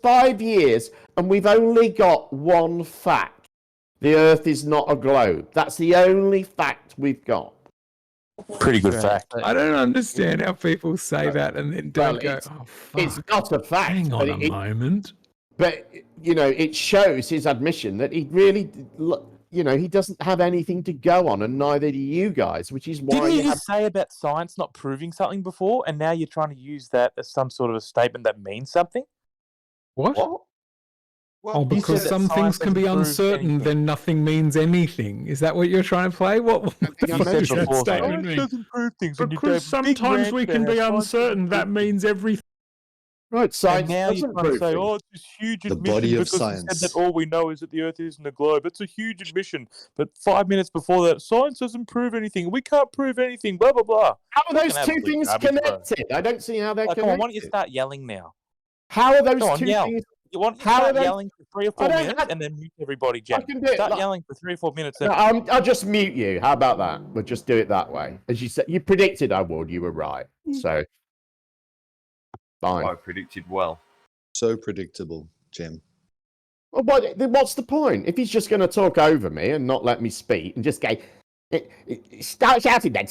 5 years, and we've only got one fact. The Earth is not a globe. That's the only fact we've got. Pretty good fact. I don't understand how people say that and then don't go, oh, fuck. It's not a fact. Hang on a moment. But, you know, it shows his admission that he really, you know, he doesn't have anything to go on, and neither do you guys, which is why... Didn't you just say about science not proving something before, and now you're trying to use that as some sort of a statement that means something? What? Well, because some things can be uncertain, then nothing means anything. Is that what you're trying to play? What that statement mean? Doesn't prove things. Because sometimes we can be uncertain. That means everything. Right, science and now you're trying to say, oh, it's this huge admission the body of because science. He said that all we know is that the Earth isn't a globe. It's a huge admission. But 5 minutes before that, science doesn't prove anything. We can't prove anything, blah, blah, blah. How are those two things connected? I don't see how they're connected. Come on, why don't you start yelling now? How are those two things... You want to start yelling for 3 or 4 minutes and then mute everybody, Jen. Start yelling for 3 or 4 minutes. No, I'll just mute you. How about that? We'll just do it that way. As you said, you predicted I would. You were right. So, fine. I predicted well. So predictable, Jim. Well, what's the point? If he's just going to talk over me and not let me speak and just go, start shouting then,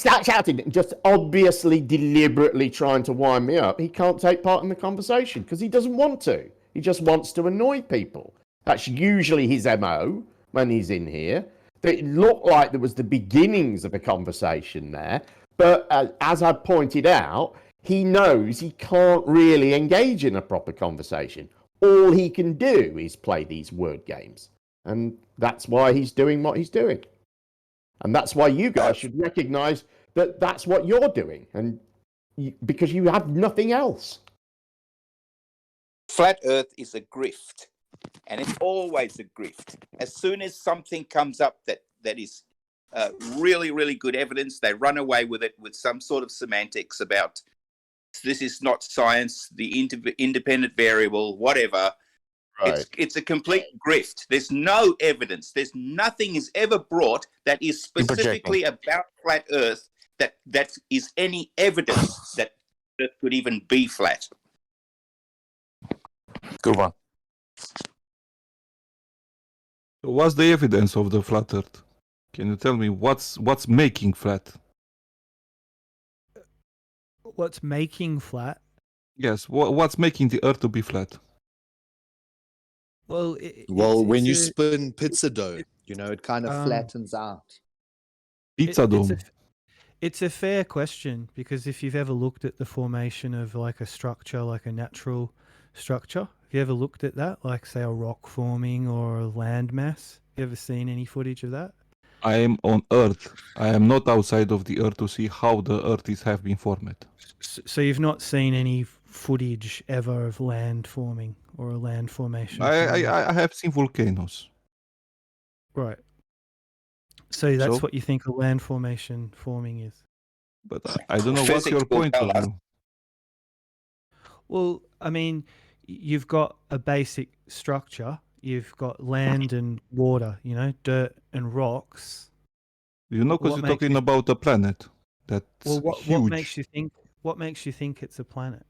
just obviously, deliberately trying to wind me up, he can't take part in the conversation because he doesn't want to. He just wants to annoy people. That's usually his MO when he's in here. It looked like there was the beginnings of a conversation there, but as I pointed out, he knows he can't really engage in a proper conversation. All he can do is play these word games. And that's why he's doing what he's doing. And that's why you guys should recognize that that's what you're doing, and because you have nothing else. Flat Earth is a grift, and it's always a grift. As soon as something comes up that is really, really good evidence, they run away with it with some sort of semantics about this is not science, the independent variable, whatever. Right. It's a complete grift. There's no evidence. There's nothing is ever brought that is specifically about flat Earth that is any evidence that Earth could even be flat. Good one. What's the evidence of the flat Earth? Can you tell me what's making flat? What's making flat? Yes, what's making the Earth to be flat? Well, when you spin pizza dough, you know, it kind of flattens out. Pizza dough. It's a fair question, because if you've ever looked at the formation of like a structure, like a natural structure, have you ever looked at that, like say a rock forming or a land mass? You ever seen any footage of that? I am on Earth. I am not outside of the Earth to see how the Earth have been formed. So you've not seen any footage ever of land forming or a land formation? I have seen volcanoes. Right. So that's what you think a land formation forming is? But I don't know what's your point of view. Well, I mean, you've got a basic structure. You've got land and water, you know, dirt and rocks. You know, because you're talking about a planet that's huge. What makes you think it's a planet?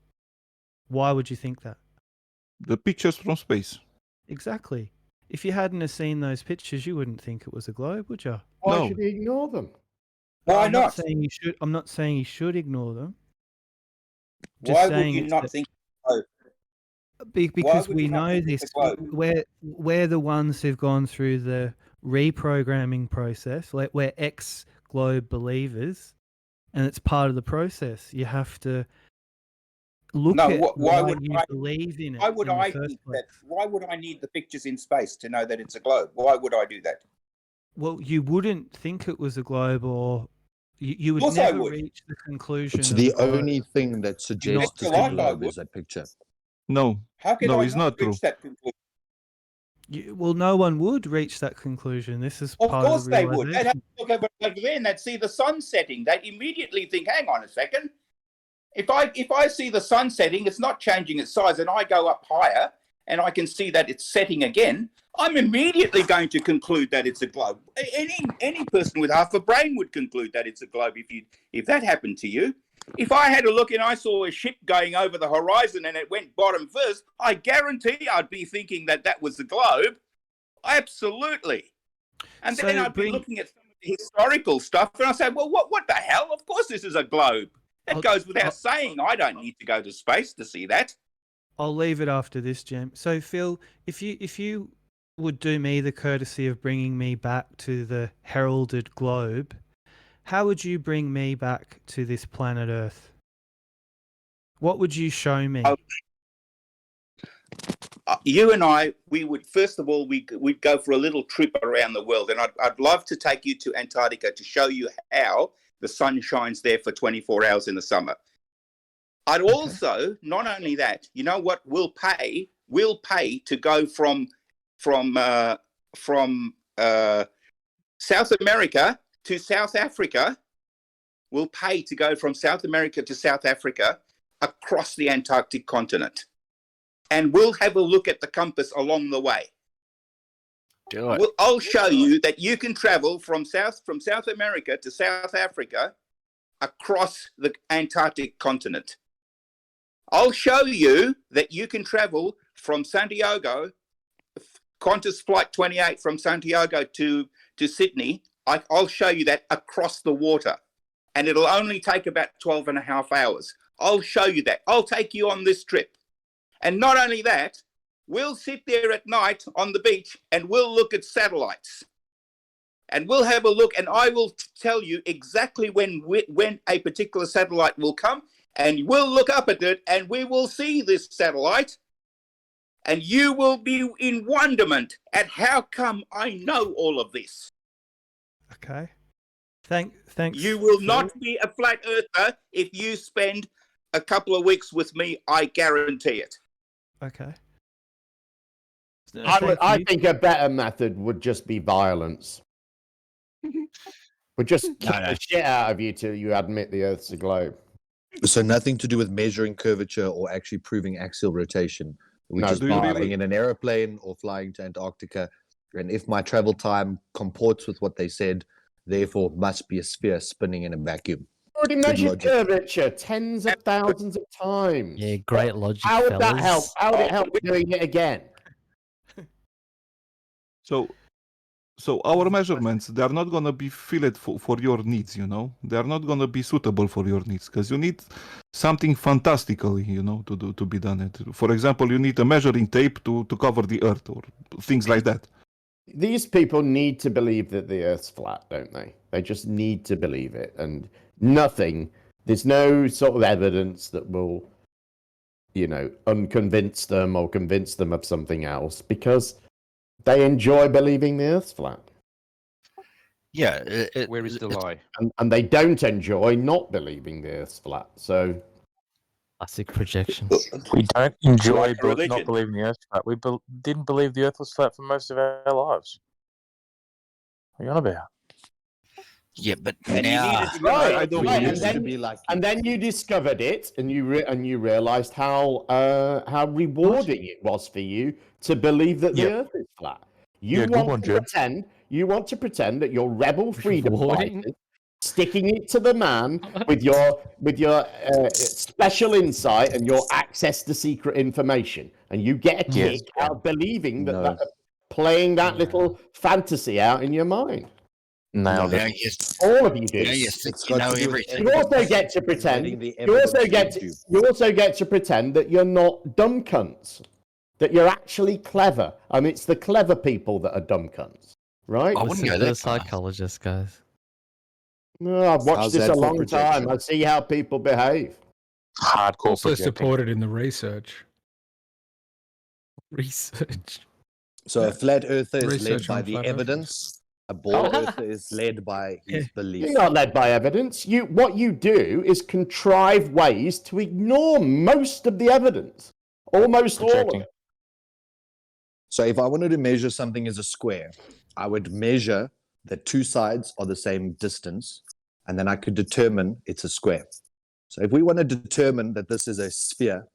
Why would you think that? The pictures from space. Exactly. If you hadn't have seen those pictures, you wouldn't think it was a globe, would you? Why should he ignore them? Why I'm not? I'm not saying you should ignore them. Why would you not think so? Because we know this. We're the ones who've gone through the reprogramming process. Like we're ex-globe believers, and it's part of the process. You have to look at why you believe in it. Why would I need that? Why would I need the pictures in space to know that it's a globe? Why would I do that? Well, you wouldn't think it was a globe, or you would never reach the conclusion. It's the only thing that suggests it's a globe is that picture. No, it's not true. That conclusion? Well, no one would reach that conclusion. This is of part course of the they would. They'd have to look over there and they'd see the sun setting. They'd immediately think, hang on a second. If I see the sun setting, it's not changing its size, and I go up higher and I can see that it's setting again, I'm immediately going to conclude that it's a globe. Any person with half a brain would conclude that it's a globe if that happened to you. If I had a look and I saw a ship going over the horizon and it went bottom first, I guarantee I'd be thinking that that was the globe. Absolutely. And then I'd be looking at some of the historical stuff and I say, well, what the hell? Of course this is a globe. It goes without saying. I don't need to go to space to see that. I'll leave it after this, Jem. So, Phil, if you would do me the courtesy of bringing me back to the heralded globe, how would you bring me back to this planet Earth? What would you show me? You and I, we would, first of all, we'd go for a little trip around the world. And I'd love to take you to Antarctica to show you how the sun shines there for 24 hours in the summer. I'd also, not only that, you know what, we'll pay to go from South America to South Africa. We'll pay to go from South America to South Africa across the Antarctic continent. And we'll have a look at the compass along the way. Do it. I'll show you that you can travel from South America to South Africa across the Antarctic continent. I'll show you that you can travel from Santiago, Qantas Flight 28 from Santiago to Sydney. I'll show you that across the water. And it'll only take about 12 and a half hours. I'll show you that. I'll take you on this trip. And not only that, we'll sit there at night on the beach and we'll look at satellites. And we'll have a look and I will tell you exactly when a particular satellite will come. And we'll look up at it and we will see this satellite. And you will be in wonderment at how come I know all of this. Okay. Thanks. You will not be a flat earther if you spend a couple of weeks with me. I guarantee it. Okay. I think a better method would just be violence. Would just kick the shit out of you till you admit the Earth's a globe. So nothing to do with measuring curvature or actually proving axial rotation. We just flying in an aeroplane or flying to Antarctica. And if my travel time comports with what they said, therefore must be a sphere spinning in a vacuum. Already measured curvature tens of thousands of times. Yeah, great logic. How would that help? How would it help doing it again? So our measurements, they are not going to be fitted for your needs, you know. They are not going to be suitable for your needs because you need something fantastically, you know, to be done. For example, you need a measuring tape to cover the Earth or things like that. These people need to believe that the Earth's flat, don't they? They just need to believe it. And there's no sort of evidence that will, you know, unconvince them or convince them of something else because they enjoy believing the Earth's flat. Yeah. Where is the lie? And they don't enjoy not believing the Earth's flat. So, classic projection. We don't enjoy Like religion. not believing the Earth's flat. We didn't believe the Earth was flat for most of our lives. What are you on about? Yeah, but And now right, Right. and then you discovered it, and you realized how rewarding it was for you to believe that the Earth is flat. You want to pretend that you're rebel freedom fighters, sticking it to the man with your special insight and your access to secret information, and you get a kick out of believing that playing that little fantasy out in your mind. Nailed it. All of you do. you know everything. You also get to pretend. You also get to pretend that you're not dumb cunts. That you're actually clever. I mean, it's the clever people that are dumb cunts, right? I wouldn't go there. Psychologist, guys. No, I've watched How's this that a for long projection? time. I see how people behave. Hardcore Also projecting. supported in the research. So a flat earther is led Research by on the flat evidence. A ball earther is led by his belief. You're not led by evidence. What you do is contrive ways to ignore most of the evidence. Almost all of it. So if I wanted to measure something as a square, I would measure that two sides are the same distance, and then I could determine it's a square. So if we want to determine that this is a sphere,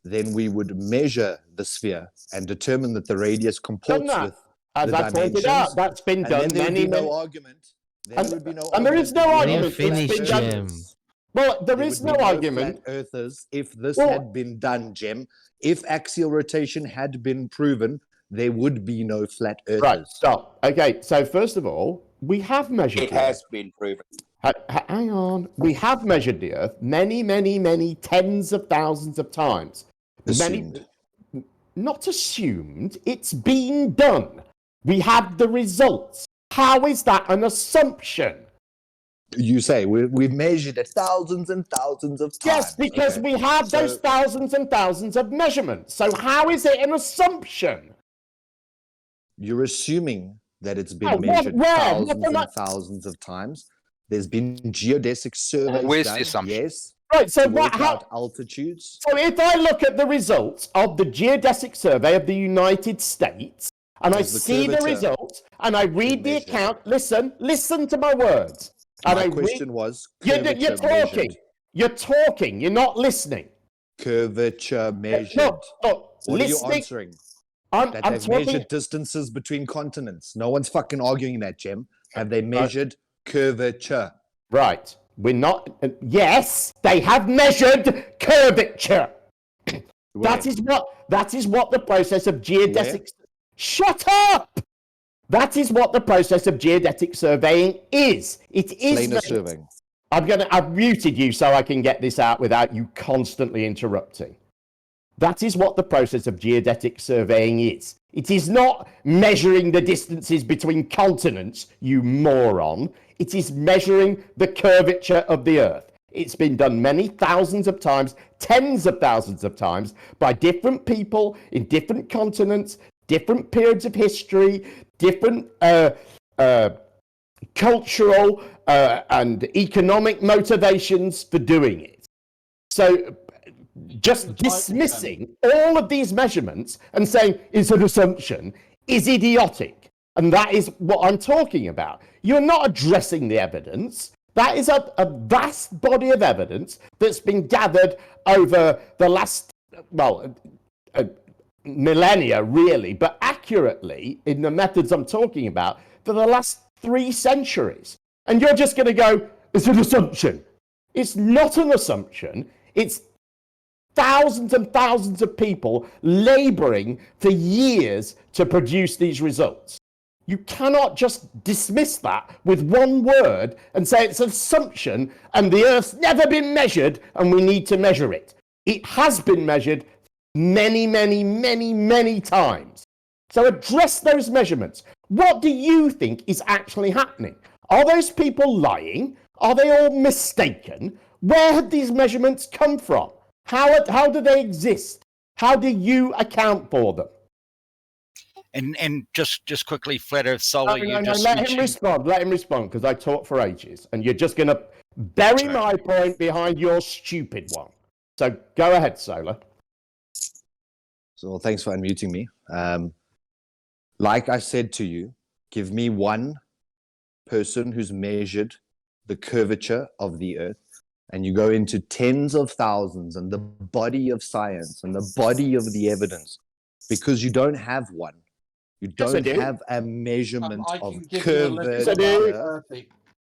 then we would measure the sphere and determine that the radius comports with as the I pointed dimensions. out, that's been And done then there would many, be no argument. Then there would be no and there is no argument. argument. Finish, It's been done. Jim. Well, there There is would no be argument. flat earthers if this Well- had been done, Jem. If axial rotation had been proven, there would be no flat earthers. Right, stop. Okay, so first of all, we have measured It the Earth. has been proven. Hang on. We have measured the Earth many, many, many tens of thousands of times. Assumed. Not assumed. It's been done. We have the results. How is that an assumption? You say we've measured it thousands and thousands of times. Yes, because Okay. we have those So- thousands and thousands of measurements. So how is it an assumption? You're assuming that it's been Oh, measured where? thousands What am I- and thousands of times. There's been geodesic surveys Where's the done, assumption? yes, Right, so to what, work how, out altitudes. so if I look at the results of the geodesic survey of the United States, and I Does the see the curvature results, and I read the measured? account, listen to my words. And My I question was you're curvature talking. measured. You're talking. You're not listening. Curvature measured. Look, What are you listening. answering? I'm That they've talking. measured distances between continents. No one's fucking arguing that, Jem. Have they measured curvature? Right. We're not. Yes, they have measured curvature. That is what the process of geodetic. Shut up. That is what the process of geodetic surveying is. It is. Planar surveying. I've muted you so I can get this out without you constantly interrupting. That is what the process of geodetic surveying is. It is not measuring the distances between continents, you moron. It is measuring the curvature of the Earth. It's been done many thousands of times, tens of thousands of times, by different people in different continents, different periods of history, different cultural and economic motivations for doing it. So just dismissing all of these measurements and saying it's an assumption is idiotic. And that is what I'm talking about. You're not addressing the evidence. That is a vast body of evidence that's been gathered over the last, millennia, really, but accurately in the methods I'm talking about for the last 3 centuries. And you're just going to go, it's an assumption. It's not an assumption. It's thousands and thousands of people laboring for years to produce these results. You cannot just dismiss that with one word and say it's an assumption and the Earth's never been measured and we need to measure it. It has been measured many, many, many, many times. So address those measurements. What do you think is actually happening? Are those people lying? Are they all mistaken? Where have these measurements come from? How do they exist? How do you account for them? And just quickly, Flat Earth Solar, Let him respond, because I talk for ages, and you're just going to bury my point behind your stupid one. So go ahead, Solar. So thanks for unmuting me. Like I said to you, give me one person who's measured the curvature of the Earth, and you go into tens of thousands and the body of science and the body of the evidence, because you don't have one. You don't have a measurement of curvature.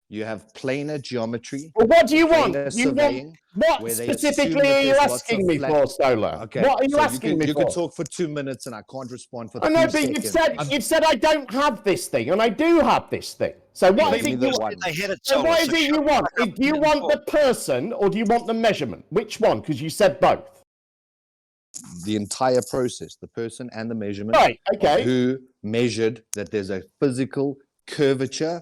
You have planar geometry. Well, what do you want? Surveying, what where they specifically assume are you that there's asking lots me of for, Solar? Okay. What are you so asking me you for? can talk for 2 minutes and I can't respond for 2 I know, but seconds. you've said I don't have this thing, and I do have this thing. So what is it you want? So what is it you want? Do you want the person or do you want the measurement? Which one? Because you said both. The entire process, the person and the measurement, Right, okay. of who measured that there's a physical curvature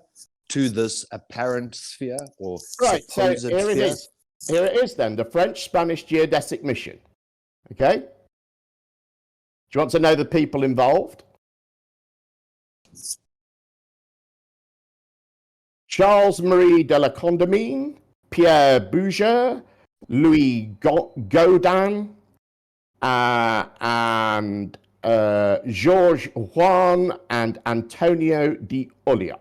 to this apparent sphere or Right, so supposed here it sphere. is. Here it is then, the French-Spanish geodesic mission. Okay? Do you want to know the people involved? Charles-Marie de la Condamine, Pierre Bouger, Louis Gaudin, and Georges Juan and Antonio de Olia.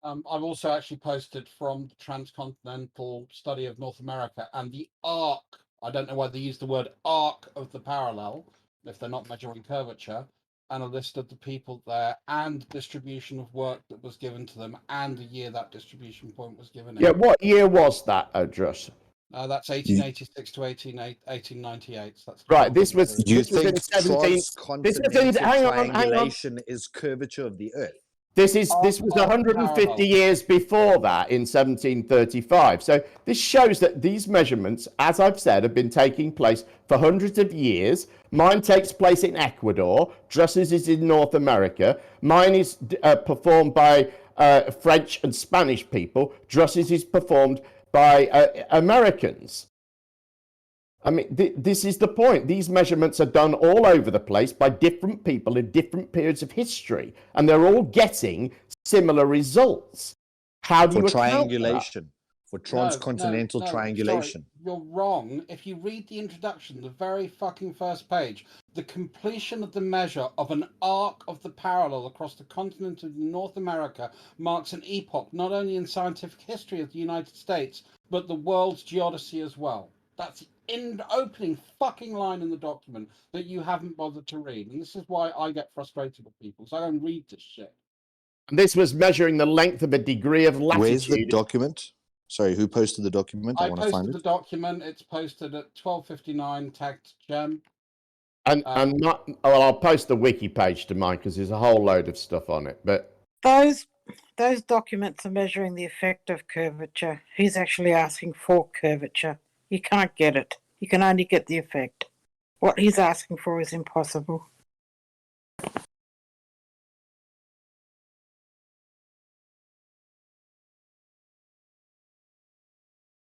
I've also actually posted from the Transcontinental Study of North America and the arc. I don't know why they use the word arc of the parallel if they're not measuring curvature. and a list of the people there and distribution of work that was given to them and the year that distribution point was given. Yeah, what year was that, Odrus? That's 1886 to 1898. So that's right. This was. Do you this was think in 17. This was in. Hang on. triangulation is curvature of the Earth? This was 150 years before that in 1735. So this shows that these measurements, as I've said, have been taking place for hundreds of years. Mine takes place in Ecuador. Druss's is in North America. Mine is performed by French and Spanish people. Druss's is performed by Americans. I mean, this is the point. These measurements are done all over the place by different people in different periods of history, and they're all getting similar results. How do you triangulation? For transcontinental triangulation. Sorry, you're wrong. If you read the introduction, the very fucking first page, the completion of the measure of an arc of the parallel across the continent of North America marks an epoch not only in scientific history of the United States, but the world's geodesy as well. That's in the opening fucking line in the document that you haven't bothered to read. And this is why I get frustrated with people, so I don't read this shit. And this was measuring the length of a degree of latitude. Where's the document? Sorry, who posted the document? I want to find it. I posted the document. It's posted at 12:59, tagged Gem. And I'll post the wiki page to mine because there's a whole load of stuff on it. But those documents are measuring the effect of curvature. He's actually asking for curvature. You can't get it. You can only get the effect. What he's asking for is impossible.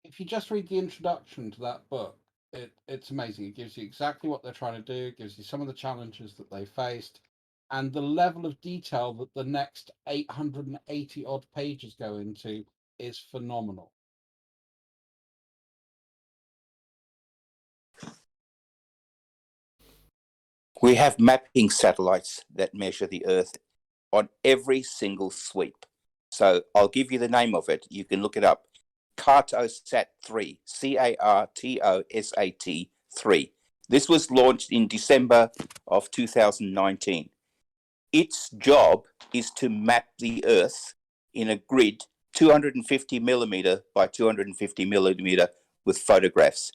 If you just read the introduction to that book, it's amazing. It gives you exactly what they're trying to do. It gives you some of the challenges that they faced, and the level of detail that the next 880 odd pages go into is phenomenal. We have mapping satellites that measure the Earth on every single sweep. So I'll give you the name of it. You can look it up. Cartosat 3, Cartosat 3. This was launched in December of 2019. Its job is to map the Earth in a grid 250 millimeter by 250 millimeter with photographs.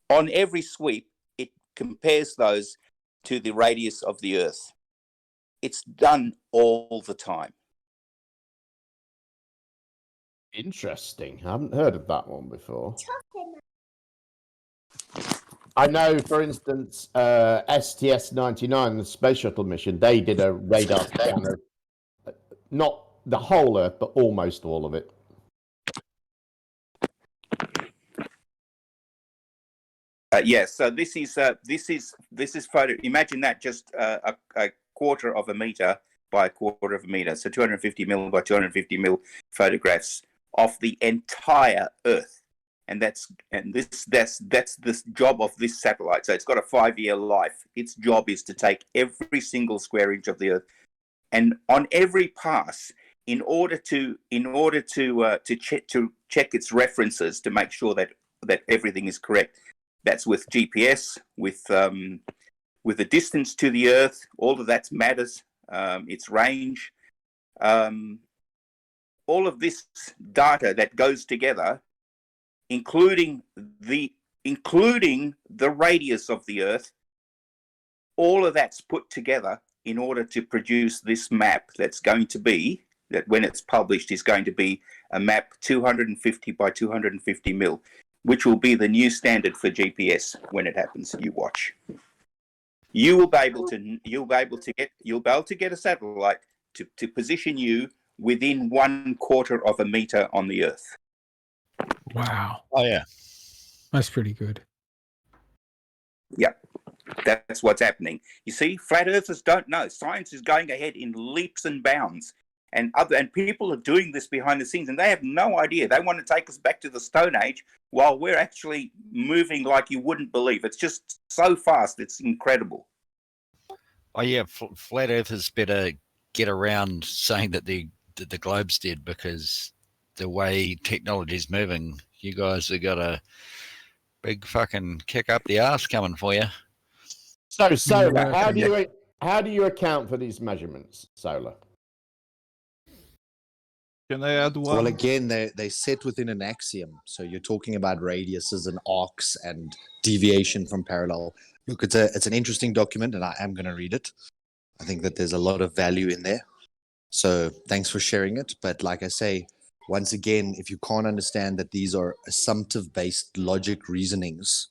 On every sweep, it compares those to the radius of the Earth. It's done all the time. Interesting. I haven't heard of that one before. I know, for instance, STS-99, the space shuttle mission, they did a radar scan of not the whole Earth, but almost all of it. Yes, so this is photo. Imagine that, just a quarter of a meter by a quarter of a meter, so 250 mil by 250 mil photographs of the entire Earth, and that's the job of this satellite. So it's got a 5-year life. Its job is to take every single square inch of the Earth, and on every pass, in order to check its references to make sure that everything is correct. That's with GPS, with the distance to the Earth. All of that matters. Its range. All of this data that goes together, including the radius of the Earth, all of that's put together in order to produce this map that's going to be, that when it's published, is going to be a map 250 by 250 mil, which will be the new standard for GPS when it happens. You watch. You'll be able to get a satellite to position you within 1/4 of a meter on the Earth. Wow. Oh yeah, that's pretty good. Yeah, that's what's happening. You see, flat earthers don't know. Science is going ahead in leaps and bounds, and people are doing this behind the scenes, and they have no idea. They want to take us back to the Stone Age while we're actually moving like you wouldn't believe. It's just so fast. It's incredible. Oh yeah, flat earthers better get around saying that the globe's dead, because the way technology is moving, you guys have got a big fucking kick up the arse coming for you. So how How do you account for these measurements, Solar? Can I add one? Well, again, they set within an axiom. So you're talking about radiuses and arcs and deviation from parallel. Look, it's an interesting document, and I am going to read it. I think that there's a lot of value in there. So thanks for sharing it. But like I say, once again, if you can't understand that these are assumptive-based logic reasonings,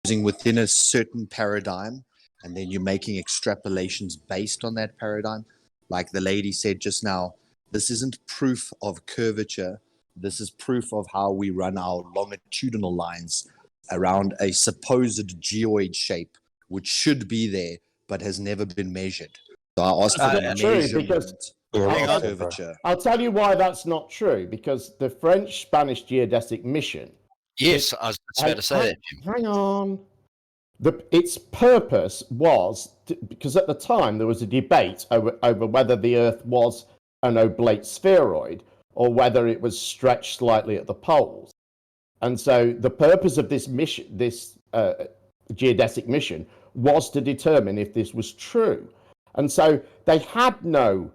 using within a certain paradigm, and then you're making extrapolations based on that paradigm, like the lady said just now, this isn't proof of curvature. This is proof of how we run our longitudinal lines around a supposed geoid shape, which should be there, but has never been measured. So I asked for the measurement of curvature. I'll tell you why that's not true, because the French-Spanish geodesic mission... Yes, I was about to say that, Jim. Hang on. Its purpose was, because at the time there was a debate over whether the Earth was an oblate spheroid or whether it was stretched slightly at the poles. And so the purpose of this mission, this geodesic mission, was to determine if this was true. And so they had no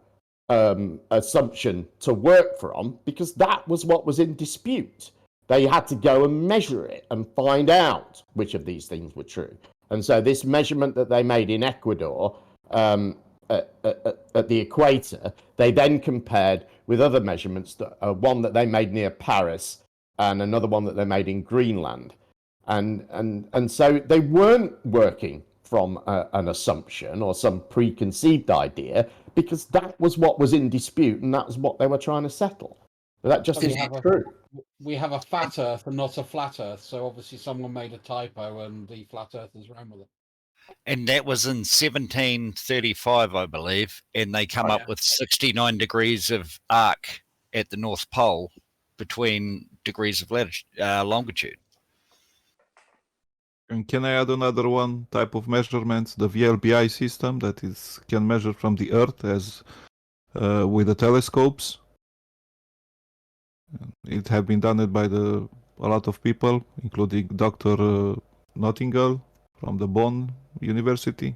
assumption to work from, because that was what was in dispute. They had to go and measure it and find out which of these things were true. And so this measurement that they made in Ecuador at the equator, they then compared with other measurements, one that they made near Paris and another one that they made in Greenland. And so they weren't working from an assumption or some preconceived idea, because that was what was in dispute and that was what they were trying to settle. But that just isn't true. We have a fat Earth and not a flat Earth, so obviously someone made a typo and the flat Earthers ran with it. And that was in 1735, I believe, and they come up with 69 degrees of arc at the North Pole between degrees of longitude. And can I add another one type of measurements? The VLBI system that can measure from the Earth as with the telescopes. It have been done by a lot of people, including Dr. Nottingham from the Bonn University.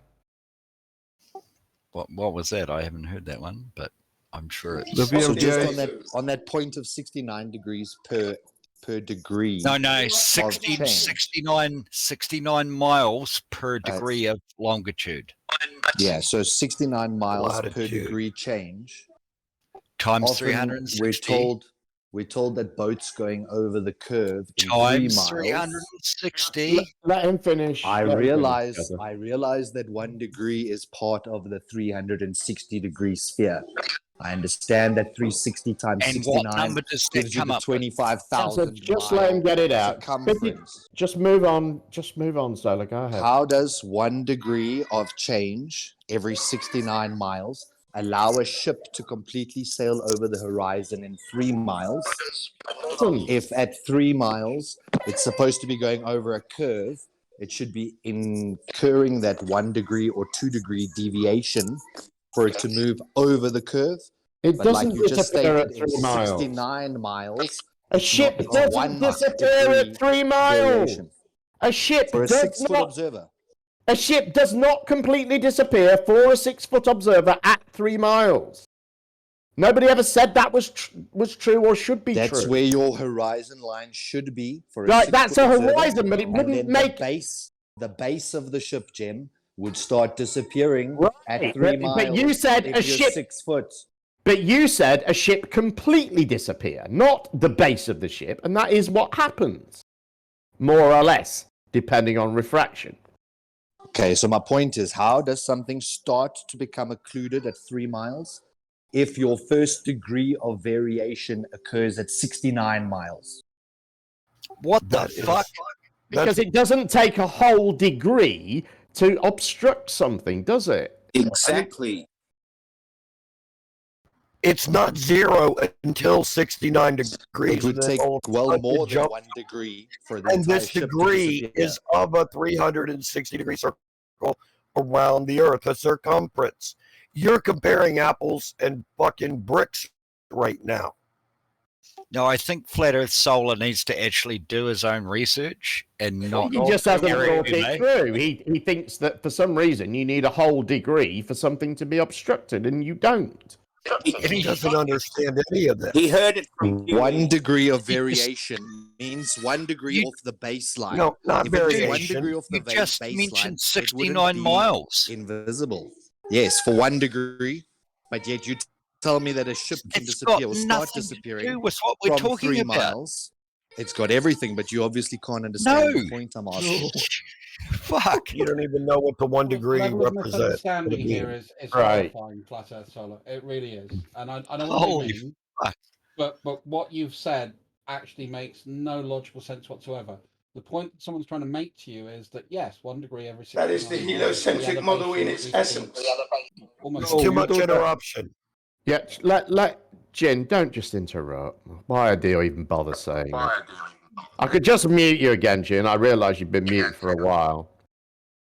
What was that? I haven't heard that one, but I'm sure it's... So just on that point of 69 degrees per degree. No, 69 miles per degree of longitude. Yeah, so 69 miles per degree change. Times Often 360. We're told that boats going over the curve in times 3 miles. 360. Let him finish. I realize that 1 degree is part of the 360 degree sphere. I understand that 360 times and 69 what number does that gives you come the up 25,000. Just let him get it out. Circumference. Just move on. Just move on, Solar. Go ahead. How does 1 degree of change every 69 miles allow a ship to completely sail over the horizon in 3 miles? If at 3 miles it's supposed to be going over a curve, it should be incurring that 1 degree or 2 degree deviation for it to move over the curve. It But doesn't like you just disappear stated, at 3 in miles. 69 miles, A ship it's doesn't 1 disappear at 3 miles. variation. A ship For a does 6-foot not. observer. A ship does not completely disappear for a 6-foot observer at 3 miles. Nobody ever said that was true or should be true. That's where your horizon line should be for a Right, that's a 6-foot observer. horizon, but it And wouldn't then make the base of the ship, Jim, would start disappearing at Right, 3 but miles. you said if a you're ship- 6 foot. But you said a ship completely disappear, not the base of the ship, and that is what happens, more or less, depending on refraction. Okay, so my point is, how does something start to become occluded at 3 miles if your first degree of variation occurs at 69 miles? What the fuck? Because it doesn't take a whole degree to obstruct something, does it? Exactly. It's not zero until 69 degrees. It would take well more than 1 degree for the and entire this ship degree to disappear. is of a 360-degree circle around the Earth, a circumference. You're comparing apples and fucking bricks right now. No, I think Flat Earth Solar needs to actually do his own research and not. He just hasn't thought carry it through. He thinks that for some reason you need a whole degree for something to be obstructed, and you don't. He doesn't understand any of this. He heard it from 1 degree of variation means 1 degree off the baseline. No, not If it was 1 variation. degree off the You just baseline, mentioned it 69 wouldn't be miles. invisible. Yes, for 1 degree, but yet you tell me that a ship can It's disappear got or start nothing to disappeering do with what we're from talking 3 about. miles. It's got everything, but you obviously can't understand the No. point I'm asking. Fuck. You don't even know what the 1 degree level of represents. misunderstanding here is Right. horrifying, Flat Earth Solar. It really is. And I know what Holy you mean, fuck. but what you've said actually makes no logical sense whatsoever. The point that someone's trying to make to you is that, yes, 1 degree every 6 That is the heliocentric model in its essence. Almost Too much interruption. Yeah, let Jin, don't just interrupt. Why do you even bother saying it? I could just mute you again, Jin. I realise you've been muted for a while.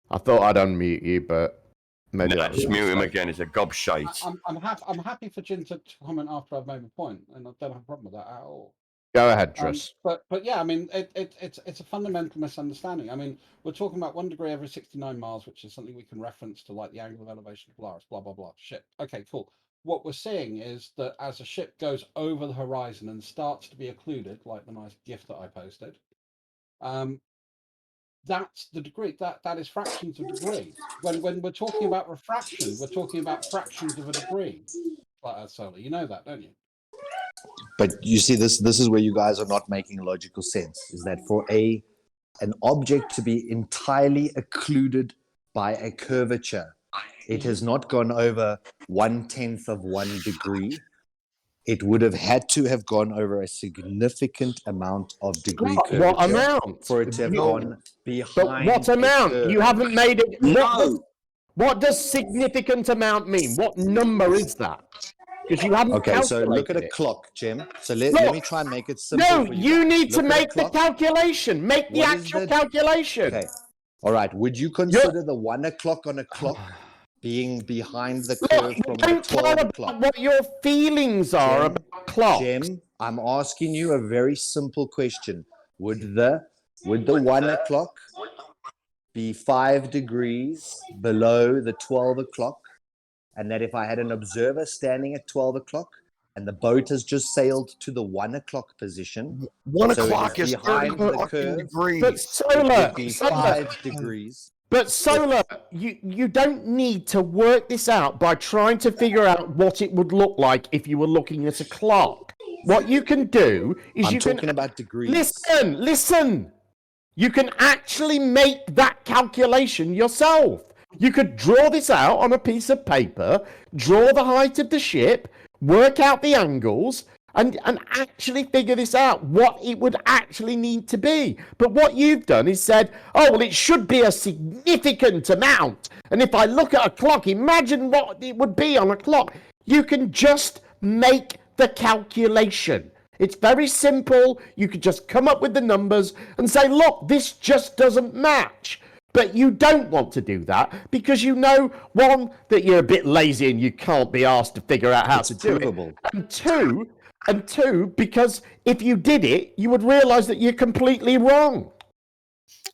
I thought I'd unmute you, but maybe No, that was just a mute him mistake. again. It's a gobshite. I'm happy for Jin to comment after I've made my point, and I don't have a problem with that at all. Go ahead, Truss. But yeah, I mean, it's a fundamental misunderstanding. I mean, we're talking about 1 degree every 69 miles, which is something we can reference to, like the angle of elevation of Polaris, blah blah blah. Shit. Okay, cool. What we're seeing is that as a ship goes over the horizon and starts to be occluded, like the nice GIF that I posted, that's the degree. That is fractions of degree. When we're talking about refraction, we're talking about fractions of a degree. Flat Earth Solar, you know that, don't you? But you see, this is where you guys are not making logical sense. Is that for an object to be entirely occluded by a curvature, it has not gone over 1/10 of 1 degree. It would have had to have gone over a significant amount of degree curvature. What amount? For it to have gone behind. But what amount? a You haven't made it. No. What does significant amount mean? What number is that? Because you haven't Okay, so look at a calculated it. clock, Jim. So let me try and make it simple. No, for you guys. need to Look at a make the clock. calculation. Make the What is actual the- calculation. Okay. All right. Would you consider the 1 o'clock on a clock being behind the curve Look, from the don't care 12 about o'clock? what your feelings are Jim, about clocks. Jim, I'm asking you a very simple question. Would the 1 o'clock be 5 degrees below the 12 o'clock? And that if I had an observer standing at 12 o'clock and the boat has just sailed to the 1 o'clock position, 1 so it o'clock is 30 behind the fucking curve, degrees. But it Solar, would be Solar, 5 degrees. but Solar, you don't need to work this out by trying to figure out what it would look like if you were looking at a clock. What you can do is I'm you talking can about degrees. listen. You can actually make that calculation yourself. You could draw this out on a piece of paper, draw the height of the ship, work out the angles, and actually figure this out, what it would actually need to be. But what you've done is said, oh, well, it should be a significant amount. And if I look at a clock, imagine what it would be on a clock. You can just make the calculation. It's very simple. You could just come up with the numbers and say, look, this just doesn't match. But you don't want to do that because you know, one, that you're a bit lazy and you can't be asked to figure out how It's to do it. achievable. And two, because if you did it, you would realize that you're completely wrong.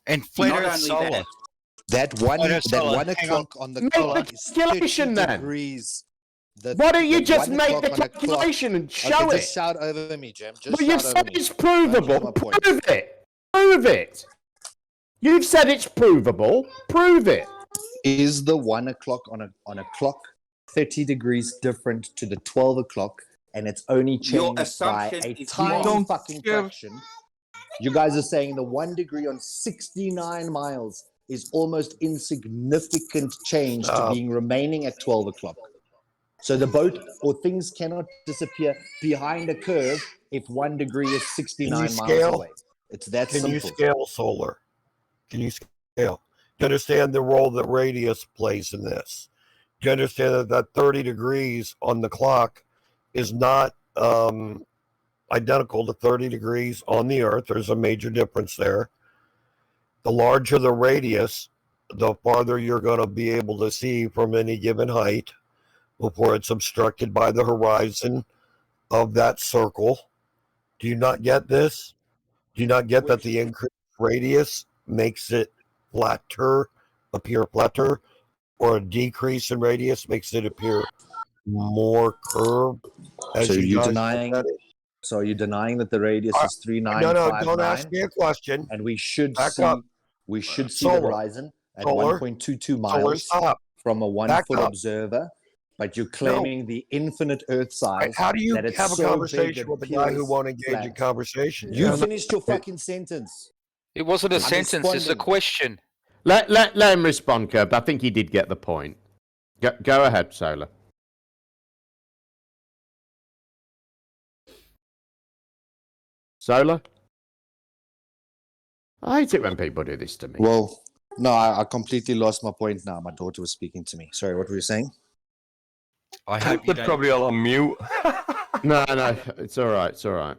And Flat Not Earth only Solar. that, That 1 Flat Earth Solar, 1 hang on. o'clock on the Make clock the is calculation 30 then. degrees. Why don't you the just 1 make o'clock the on a clock- calculation and show Okay, it? just shout over me, Jim. Just Well, you've shout said over me. it's provable. my point. Prove it. Prove it. You've said it's provable. Prove it. Is the 1 o'clock on a clock 30 degrees different to the 12 o'clock, and it's only Your changed by assumption a is tiny wrong. fucking fraction? You guys are saying the 1 degree on 69 miles is almost insignificant change to being remaining at 12 o'clock. So the boat or things cannot disappear behind a curve if 1 degree is 69 miles away. It's that Can simple. you scale solar? Can you scale? Do you understand the role that radius plays in this? Do you understand that 30 degrees on the clock is not identical to 30 degrees on the Earth? There's a major difference there. The larger the radius, the farther you're going to be able to see from any given height before it's obstructed by the horizon of that circle. Do you not get this? Do you not get that the increased radius makes it appear flatter, or a decrease in radius makes it appear more curved? So you're denying? So are you denying that the radius is 3959? No, don't ask me a question. And we should Back see up. the horizon at 1.22 miles from a 1 foot observer. But you're claiming the infinite Earth size. How do you that it's have a so conversation big with it a guy who appears won't engage in flat? conversation? You finished your fucking sentence. It wasn't a I'm sentence, it's a responding. question. Let him respond, Curb. I think he did get the point. Go ahead, Solar. Solar? I hate it when people do this to me. Well, no, I completely lost my point now. My daughter was speaking to me. Sorry, what were you saying? I hope you don't, Probably all on mute. No, it's all right. It's all right.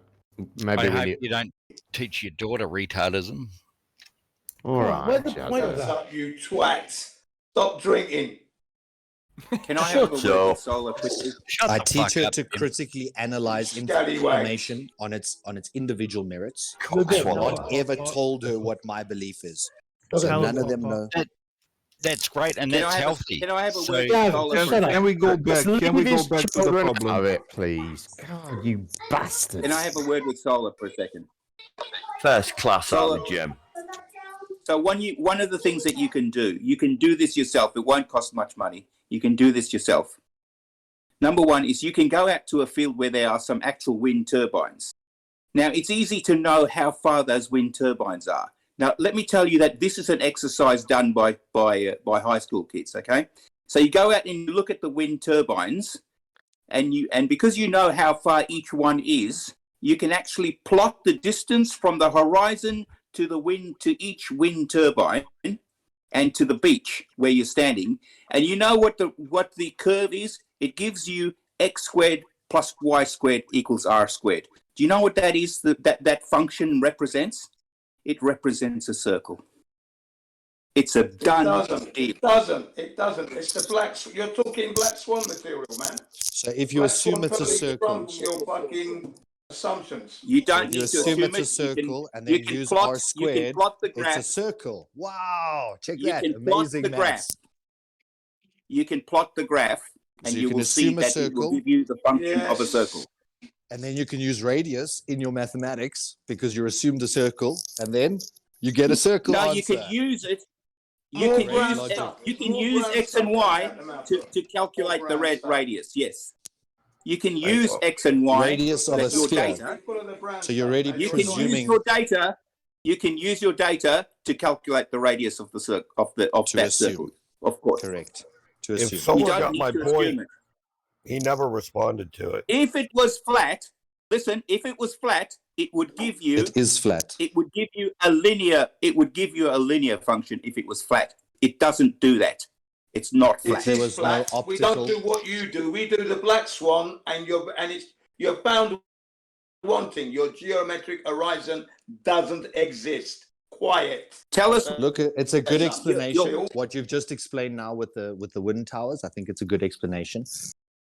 Maybe I we hope need... you don't teach your daughter retardism. All right. What's up, you twat? Stop drinking. Can I have a word with Solar, please? I teach her to critically analyze information on its individual merits. I've not ever told her what my belief is. So none of them know. That's great, and Can that's I have healthy. Can I have a So- word with Solar? Can we go back? Can we go Leave back his to the children problem? out of it, please. God, you bastard. Can I have a word with Solar for a second? First class out of the gym. So one of the things that you can do this yourself. It won't cost much money. You can do this yourself. Number one is you can go out to a field where there are some actual wind turbines. Now, it's easy to know how far those wind turbines are. Now, let me tell you that this is an exercise done by high school kids, okay? So you go out and you look at the wind turbines, and because you know how far each one is, you can actually plot the distance from the horizon to each wind turbine and to the beach where you're standing. And you know what the curve is? It gives you x squared plus y squared equals r squared. Do you know what that is? That function represents? It represents a circle. It's a done deal. It doesn't. It's the black. You're talking black swan material, man. So if you assume it's a circle, Your fucking assumptions. You don't you need to assume assume it's a it. circle and then use r squared, You can plot the it's graph. a circle. Wow, check You that. can plot Amazing the graph. maths. You can plot the graph, and So you can will see assume a that it will circle. give you the function of a circle. And then you can use radius in your mathematics because you assumed a circle, and then you get a circle No, answer. you can use it. Great You logic. can use x and y to calculate the radius. Yes, you can use x and y. Radius of a your sphere. data. So you're already You can use presuming your data. You can use your data to calculate the radius of the circle of that circle. Of course, correct. To If assume. someone don't got need my to point, assume it. he never responded to it. If it was flat, listen. If it was flat, it would give you. It is flat. It would give you a linear. It would give you a linear function if it was flat. It doesn't do that. It's not flat. There was no flat. We don't optical. do what you do. We do the black swan, and you're bound one thing. Your geometric horizon doesn't exist. Quiet. Tell us. Look, it's a good You're- explanation. What you've just explained now with the wind towers, I think it's a good explanation.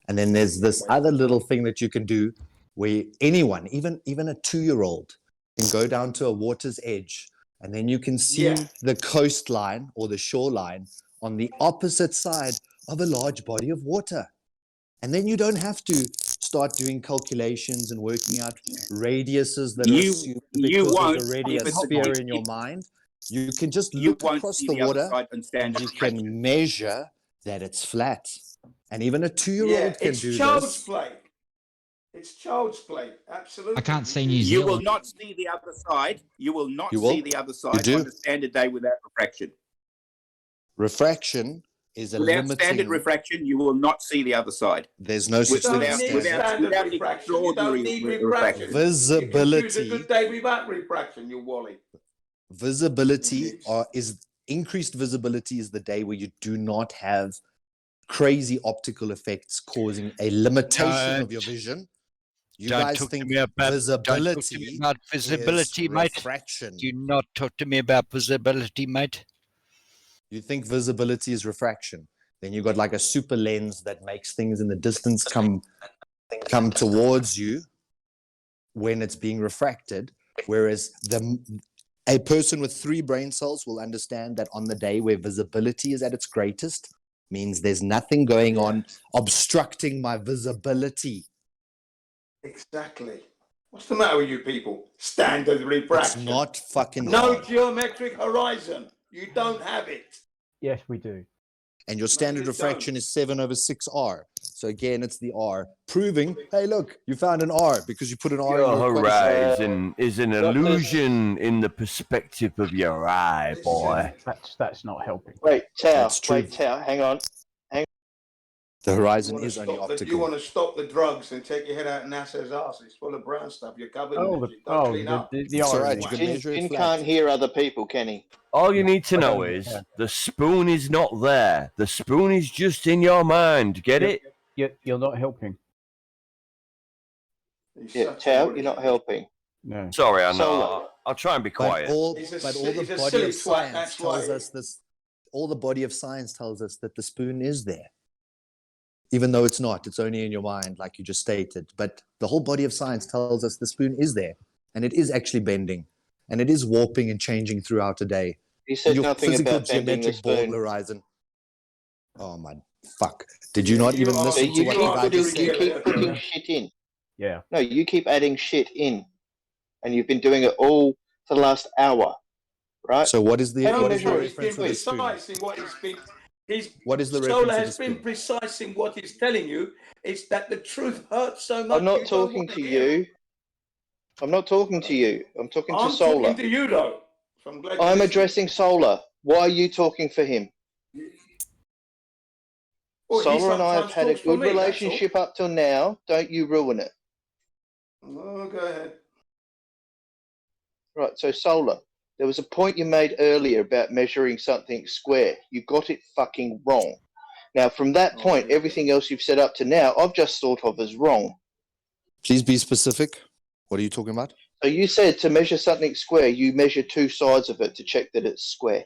And then there's this other little thing that you can do where anyone, even a 2-year-old, can go down to a water's edge, and then you can see the coastline or the shoreline on the opposite side of a large body of water. And then you don't have to start doing calculations and working out radiuses that are assumed because there's already a sphere in your mind. You can just look across the water and you can measure that it's flat. And even a 2-year-old can do child's this. play. It's child's play. Absolutely. I can't see New You will Zealand. not see the other side. You will not You will? see the other side do? on a standard day without refraction. Refraction is a Without standard limiting. refraction, you will not see the other side. There's no such thing as need standard. standard refraction. You don't need refraction. You can choose a Visibility. good day without refraction, you wally. Visibility is increased visibility is the day where you do not have crazy optical effects causing a limitation of your vision. You Don't guys talk to think me about visibility, visibility, is mate. refraction. Do not talk to me about visibility, mate. You think visibility is refraction. Then you got like a super lens that makes things in the distance come towards you. when it's being refracted, whereas a person with 3 brain cells will understand that on the day where visibility is at its greatest, means there's nothing going on obstructing my visibility. Exactly. What's the matter with you people? Standard refraction. It's not fucking no hard. geometric horizon. You don't have it. Yes, we do. And your standard refraction is 7/6R. So again, it's the R, proving, hey, look, you found an R because you put an R in Your your horizon is an illusion in the perspective of your eye, boy. That's not helping. Wait, Tao, That's true. wait, Tao, hang on. The horizon is only You optical. want to stop the drugs and take your head out NASA's ass. It's full of brown stuff. You're covered in it. Clean up. the It's all orange right, you one. can measure it Jin flat. can't hear other people, can he? All you need to know is the spoon is not there. The spoon is just in your mind. Get it? You're not helping. Yeah, Tao, you're not helping. No. Sorry, I know. Solar. I'll try and be quiet. But all He's a the body silly of twat, science that's tells why. us this. All the body of science tells us that the spoon is there, even though it's not. It's only in your mind, like you just stated. But the whole body of science tells us the spoon is there, and it is actually bending, and it is warping and changing throughout a day. He said Your nothing physical about bending the geometric ball spoon. horizon. Oh my fuck! Did you not even So listen to you what keep the guy putting, just you said? keep putting shit in. Yeah. No, you keep adding shit in, and you've been doing it all for the last hour, right? So what is the How do you what is the measure it? He's reference been of the spoon? precise in what he's been. What is the Solar reference of has the been spoon? precise in what he's telling you. It's that the truth hurts so much. I'm not you don't talking want to hear it. you. I'm not talking to you. I'm talking to I'm Solar. talking to you though. So I'm glad. I'm addressing Solar. Why are you talking for him? Well, he Solar and I have sometimes had a talks for good me, that's all. relationship up till now. Don't you ruin it. Oh, go ahead. Right, so Solar, there was a point you made earlier about measuring something square. You got it fucking wrong. Now, from that point, everything else you've said up to now, I've just thought of as wrong. Please be specific. What are you talking about? So you said to measure something square, you measure 2 sides of it to check that it's square.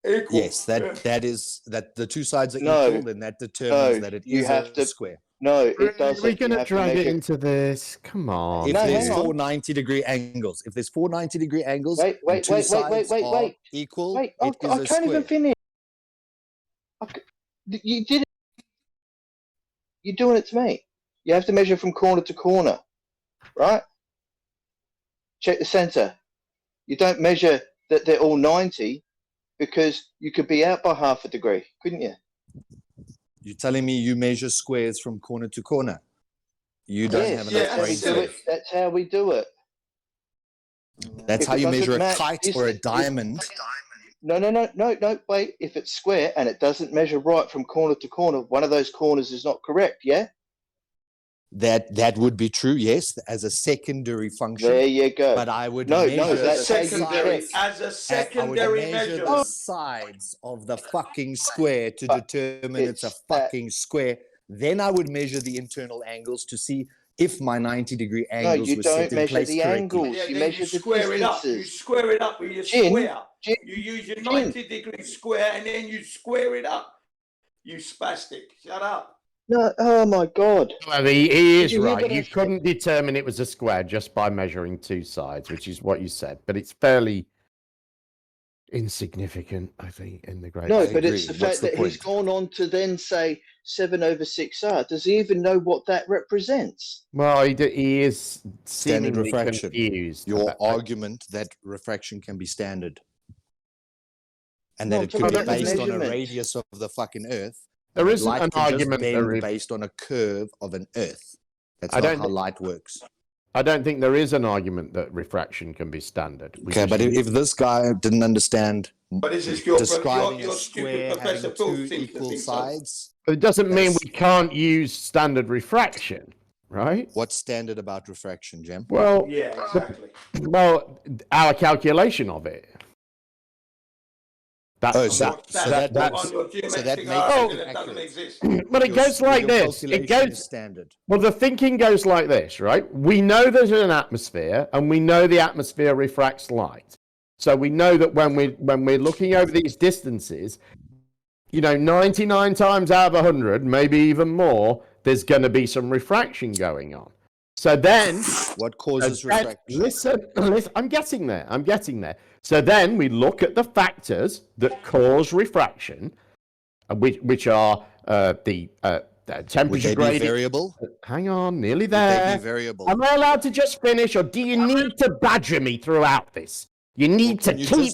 Equal. Yes, that is that the 2 sides are No. equal, then that determines that it you is have a to- square. No, it We're doesn't. going You to have drag it measure- into this. Come on. If No, there's hang on. 4 90-degree angles, if there's 4 90-degree angles, Wait, and 2 sides are wait. equal, Wait, it is I a can't even square. finish. You did it. You're doing it to me. You have to measure from corner to corner, right? Check the center. You don't measure that they're all 90 because you could be out by half a degree, couldn't you? You're telling me you measure squares from corner to corner? You don't Yes, have that's enough how we brain do cells. it. That's how we do it. That's If how it you measure a doesn't match kite this- or a if- diamond. No, wait. If it's square and it doesn't measure right from corner to corner, one of those corners is not correct, yeah? That would be true, yes, as a secondary function. There you go. But I would No, measure that's how you secondary, check. as a I would secondary measure measure. the sides of the fucking square to determine it's a it's that- fucking square. Then I would measure the internal angles to see if my 90-degree No, angles you were don't set in measure place the correctly. angles. Yeah, You then measure you the square it up. You distances. square it up with your Jin, square. Jin, You use your Jin. 90-degree square and then you square it up. You spastic. Shut up. No, oh my God. Well, he is Did you hear right. what I You said? couldn't determine it was a square just by measuring 2 sides, which is what you said. But it's fairly insignificant, I think, in the great. No, I but it's agree. the What's fact the that he's gone on to then say 7/6R. Does he even know what that represents? Well, he is Standard seemingly refraction. confused. Your about- argument that refraction can be standard and No, that I'm it could talking be about the based on a measurement. radius of the fucking Earth. There and isn't light an can just argument that bend re- based on a curve of an Earth. That's I not don't how thi- light works. I don't think there is an argument that refraction can be standard. We Okay, just but use- if this guy didn't understand But this is your describing a stupid square Professor having Phil 2 seems to equal think so. sides, it doesn't mean that's- we can't use standard refraction, right? what's standard about refraction, Jem? Well, Yeah, exactly. well, our calculation of it. That's Oh, so What's that that's- on your so that geometric makes horizon it that doesn't accurate. exist. but it goes like this. It calculation goes is standard. well. The thinking goes like this, right? We know there's an atmosphere, and we know the atmosphere refracts light. So we know that when we're looking over these distances, 99 times out of 100, maybe even more, there's going to be some refraction going on. So then, what causes refraction? Listen, I'm getting there. So then we look at the factors that cause refraction, which are the temperature Would they gradient. be variable? Hang on, nearly Would there. they be variable? Am I allowed to just finish, or do you need to badger me throughout this? You need to keep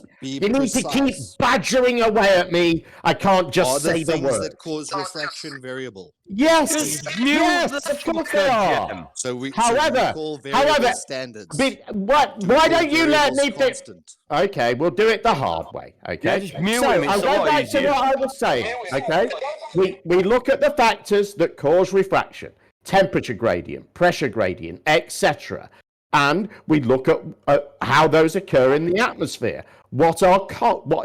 badgering away at me. I can't just say the word. That cause refraction variable? Yes, of course they are. However, standards. Why don't you let me finish? Okay, we'll do it the hard way. Okay, yeah, I'll go back to what I was saying. Okay, we look at the factors that cause refraction: temperature gradient, pressure gradient, etc. And we look at how those occur in the atmosphere. What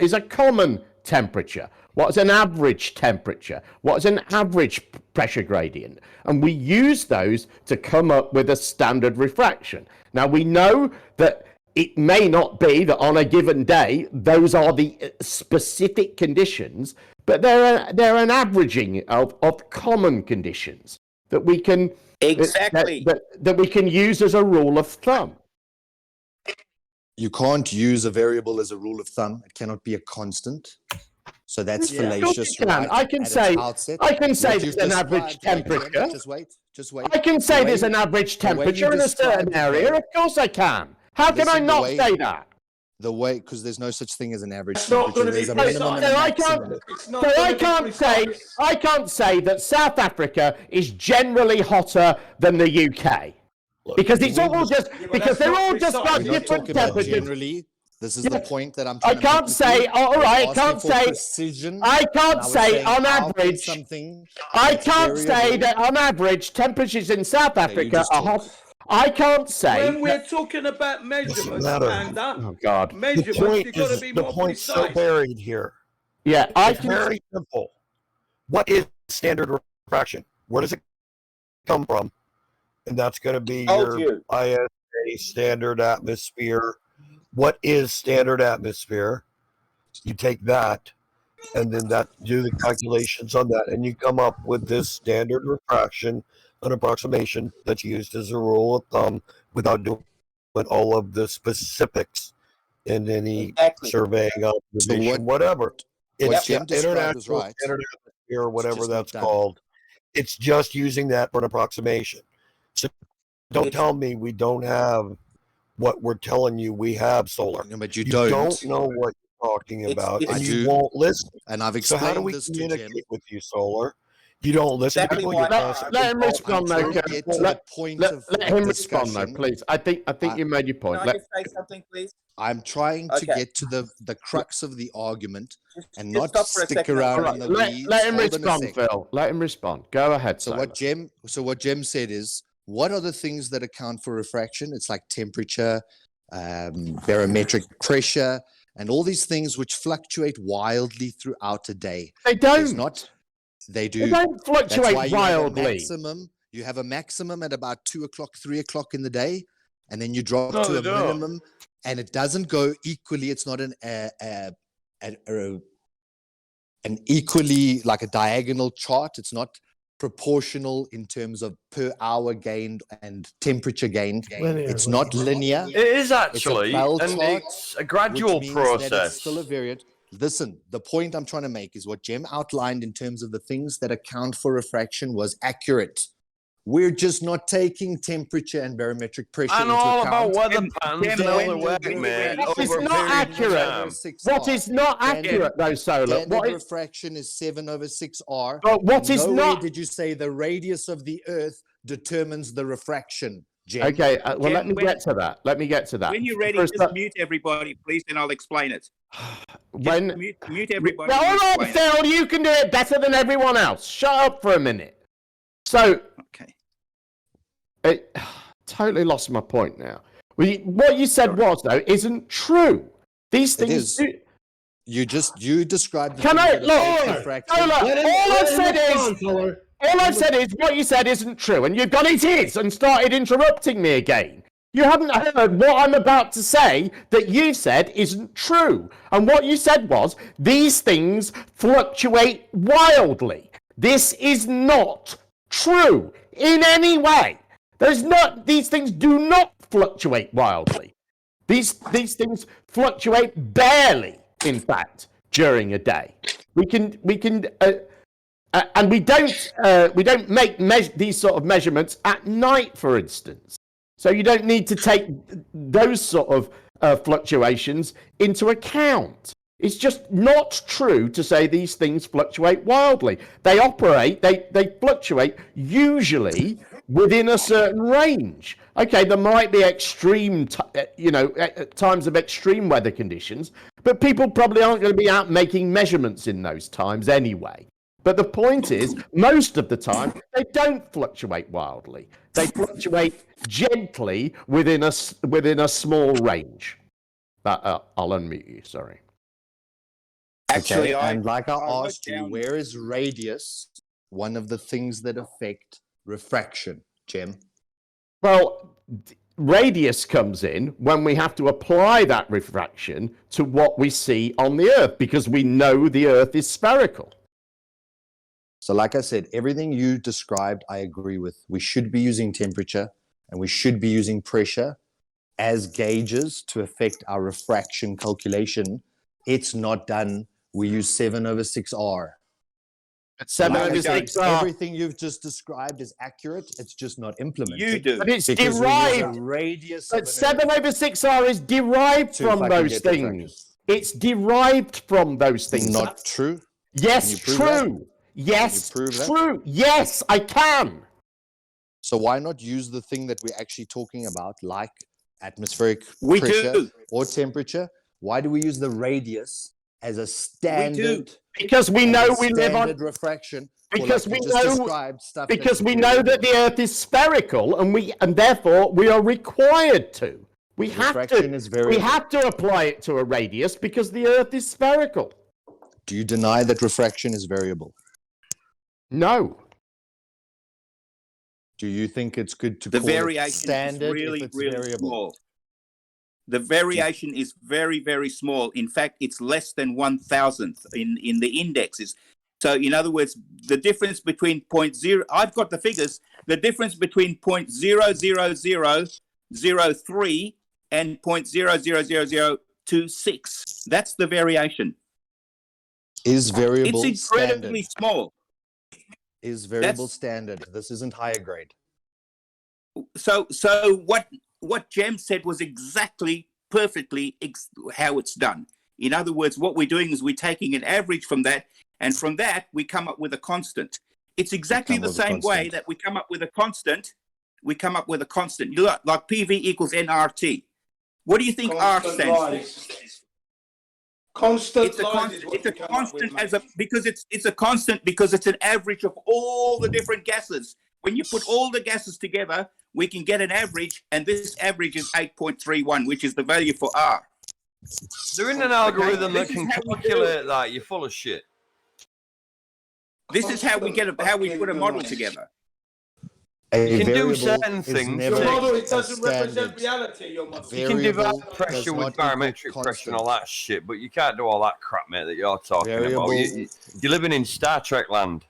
is a common temperature? What is an average temperature? What is an average pressure gradient? And we use those to come up with a standard refraction. Now, we know that it may not be that on a given day, those are the specific conditions, but they're an averaging of common conditions that we can that we can use as a rule of thumb. You can't use a variable as a rule of thumb. It cannot be a constant. So that's fallacious. Right I can say there's an average temperature. Just wait. I can say there's an average temperature in a certain area. Of course I can. How can I not say that? The way, because there's no such thing as an average temperature. There's a minimum and a maximum. I can't say that South Africa is generally hotter than the UK. Because it's all just because they're all just got different temperatures. Generally, this is the point that I'm trying I can't say, all right, I can't say on average. I can't say that on average temperatures in South Africa are hot. I can't say. When we're talking about measurements, oh God, measurements, you've got to be more point's precise. so buried here. Yeah, it's very simple. What is standard refraction? Where does it come from? And that's going to be your ISA standard atmosphere. What is standard atmosphere? You take that, and then do the calculations on that, and you come up with this standard refraction, an approximation that's used as a rule of thumb without doing all of the specifics in any surveying observation, whatever. It's international standard atmosphere or whatever that's called. It's just using that for an approximation. So don't tell me we don't have what we're telling you we have, Solar. No, but you don't know what you're talking about, and you won't listen. And I've explained so how do we communicate with you, Solar? You don't listen to people. Let him respond, though. Let him respond, though, please. I think you made your point. Can I just say something, please? I'm trying to get to the crux of the argument and not stick around in the weeds. Let him respond, Phil. Let him respond. Go ahead. So what Jem said is, what are the things that account for refraction? It's like temperature, barometric pressure, and all these things which fluctuate wildly throughout a day. They don't. They do. They don't fluctuate wildly. You have a maximum at about 2 o'clock, 3 o'clock in the day, and then you drop to a minimum, and it doesn't go equally. It's not an equally like a diagonal chart. It's not proportional in terms of per hour gained and temperature gained. It's not linear. It is actually, and it's a gradual process. It's still a variant. Listen, the point I'm trying to make is what Jem outlined in terms of the things that account for refraction was accurate. We're just not taking temperature and barometric pressure into account. About weather patterns and all the work, man. It's not accurate. What is not accurate, though, Solar? Standard refraction is 7/6R. But what is not? Did you say the radius of the Earth determines the refraction, Jem? Okay, well, let me get to that. When you're ready, just mute everybody, please, and I'll explain it. Mute everybody. Well, all right, Phil, you can do it better than everyone else. Shut up for a minute. So, it totally lost my point now. What you said isn't true. These things. You described. Can I look? All I've said is what you said isn't true, and you've gone, it is, and started interrupting me again. You haven't heard what I'm about to say that you said isn't true. And what you said was, these things fluctuate wildly. This is not true in any way. These things do not fluctuate wildly. These things fluctuate barely, in fact, during a day. And we don't make these sort of measurements at night, for instance. So you don't need to take those sort of fluctuations into account. It's just not true to say these things fluctuate wildly. They fluctuate usually within a certain range. Okay, there might be extreme, times of extreme weather conditions, but people probably aren't going to be out making measurements in those times anyway. But the point is, most of the time, they don't fluctuate wildly. They fluctuate gently within a small range. I'll unmute you, sorry. Actually, and like I asked you, where is radius one of the things that affect refraction, Jim? Well, radius comes in when we have to apply that refraction to what we see on the Earth, because we know the Earth is spherical. So like I said, everything you described, I agree with. We should be using temperature and we should be using pressure as gauges to affect our refraction calculation. It's not done. We use 7/6R. 7/6R. Everything you've just described is accurate. It's just not implemented. You do. But it's derived. Radius but 7/6R is derived from those things. It's derived from those things. Not true. Yes, true. Yes, true. Yes, I can. So why not use the thing that we're actually talking about, like atmospheric pressure or temperature? Why do we use the radius as a standard? Because we know we live on refraction. Because we know that the Earth is spherical, and therefore we are required to. We have to apply it to a radius because the Earth is spherical. Do you deny that refraction is variable? No. Do you think it's good to the call variation it standard is really, if it's really variable? small? The variation is very, very small. In fact, it's less than 1,000th in the indexes. So, in other words, the difference between 0.0, I've got the figures, the difference between 0.00003 and 0.00026, that's the variation. Is variable It's incredibly small. Is variable standard. This isn't higher grade. So what Jem said was exactly, perfectly how it's done. In other words, what we're doing is we're taking an average from that, and from that we come up with a constant. It's exactly the same way that we come up with a constant. You look like PV equals nRT. What do you think R stands for? Constant. It's a constant because it's a constant because it's an average of all the different gases. When you put all the gases together, we can get an average, and this average is 8.31, which is the value for R. There isn't an algorithm that can calculate that. You're full of shit. This is how we put a model together. You can do certain things. Your model, it doesn't represent reality, your model. You can divide pressure with barometric pressure and all that shit, but you can't do all that crap, mate, that you're talking about. You're living in Star Trek land.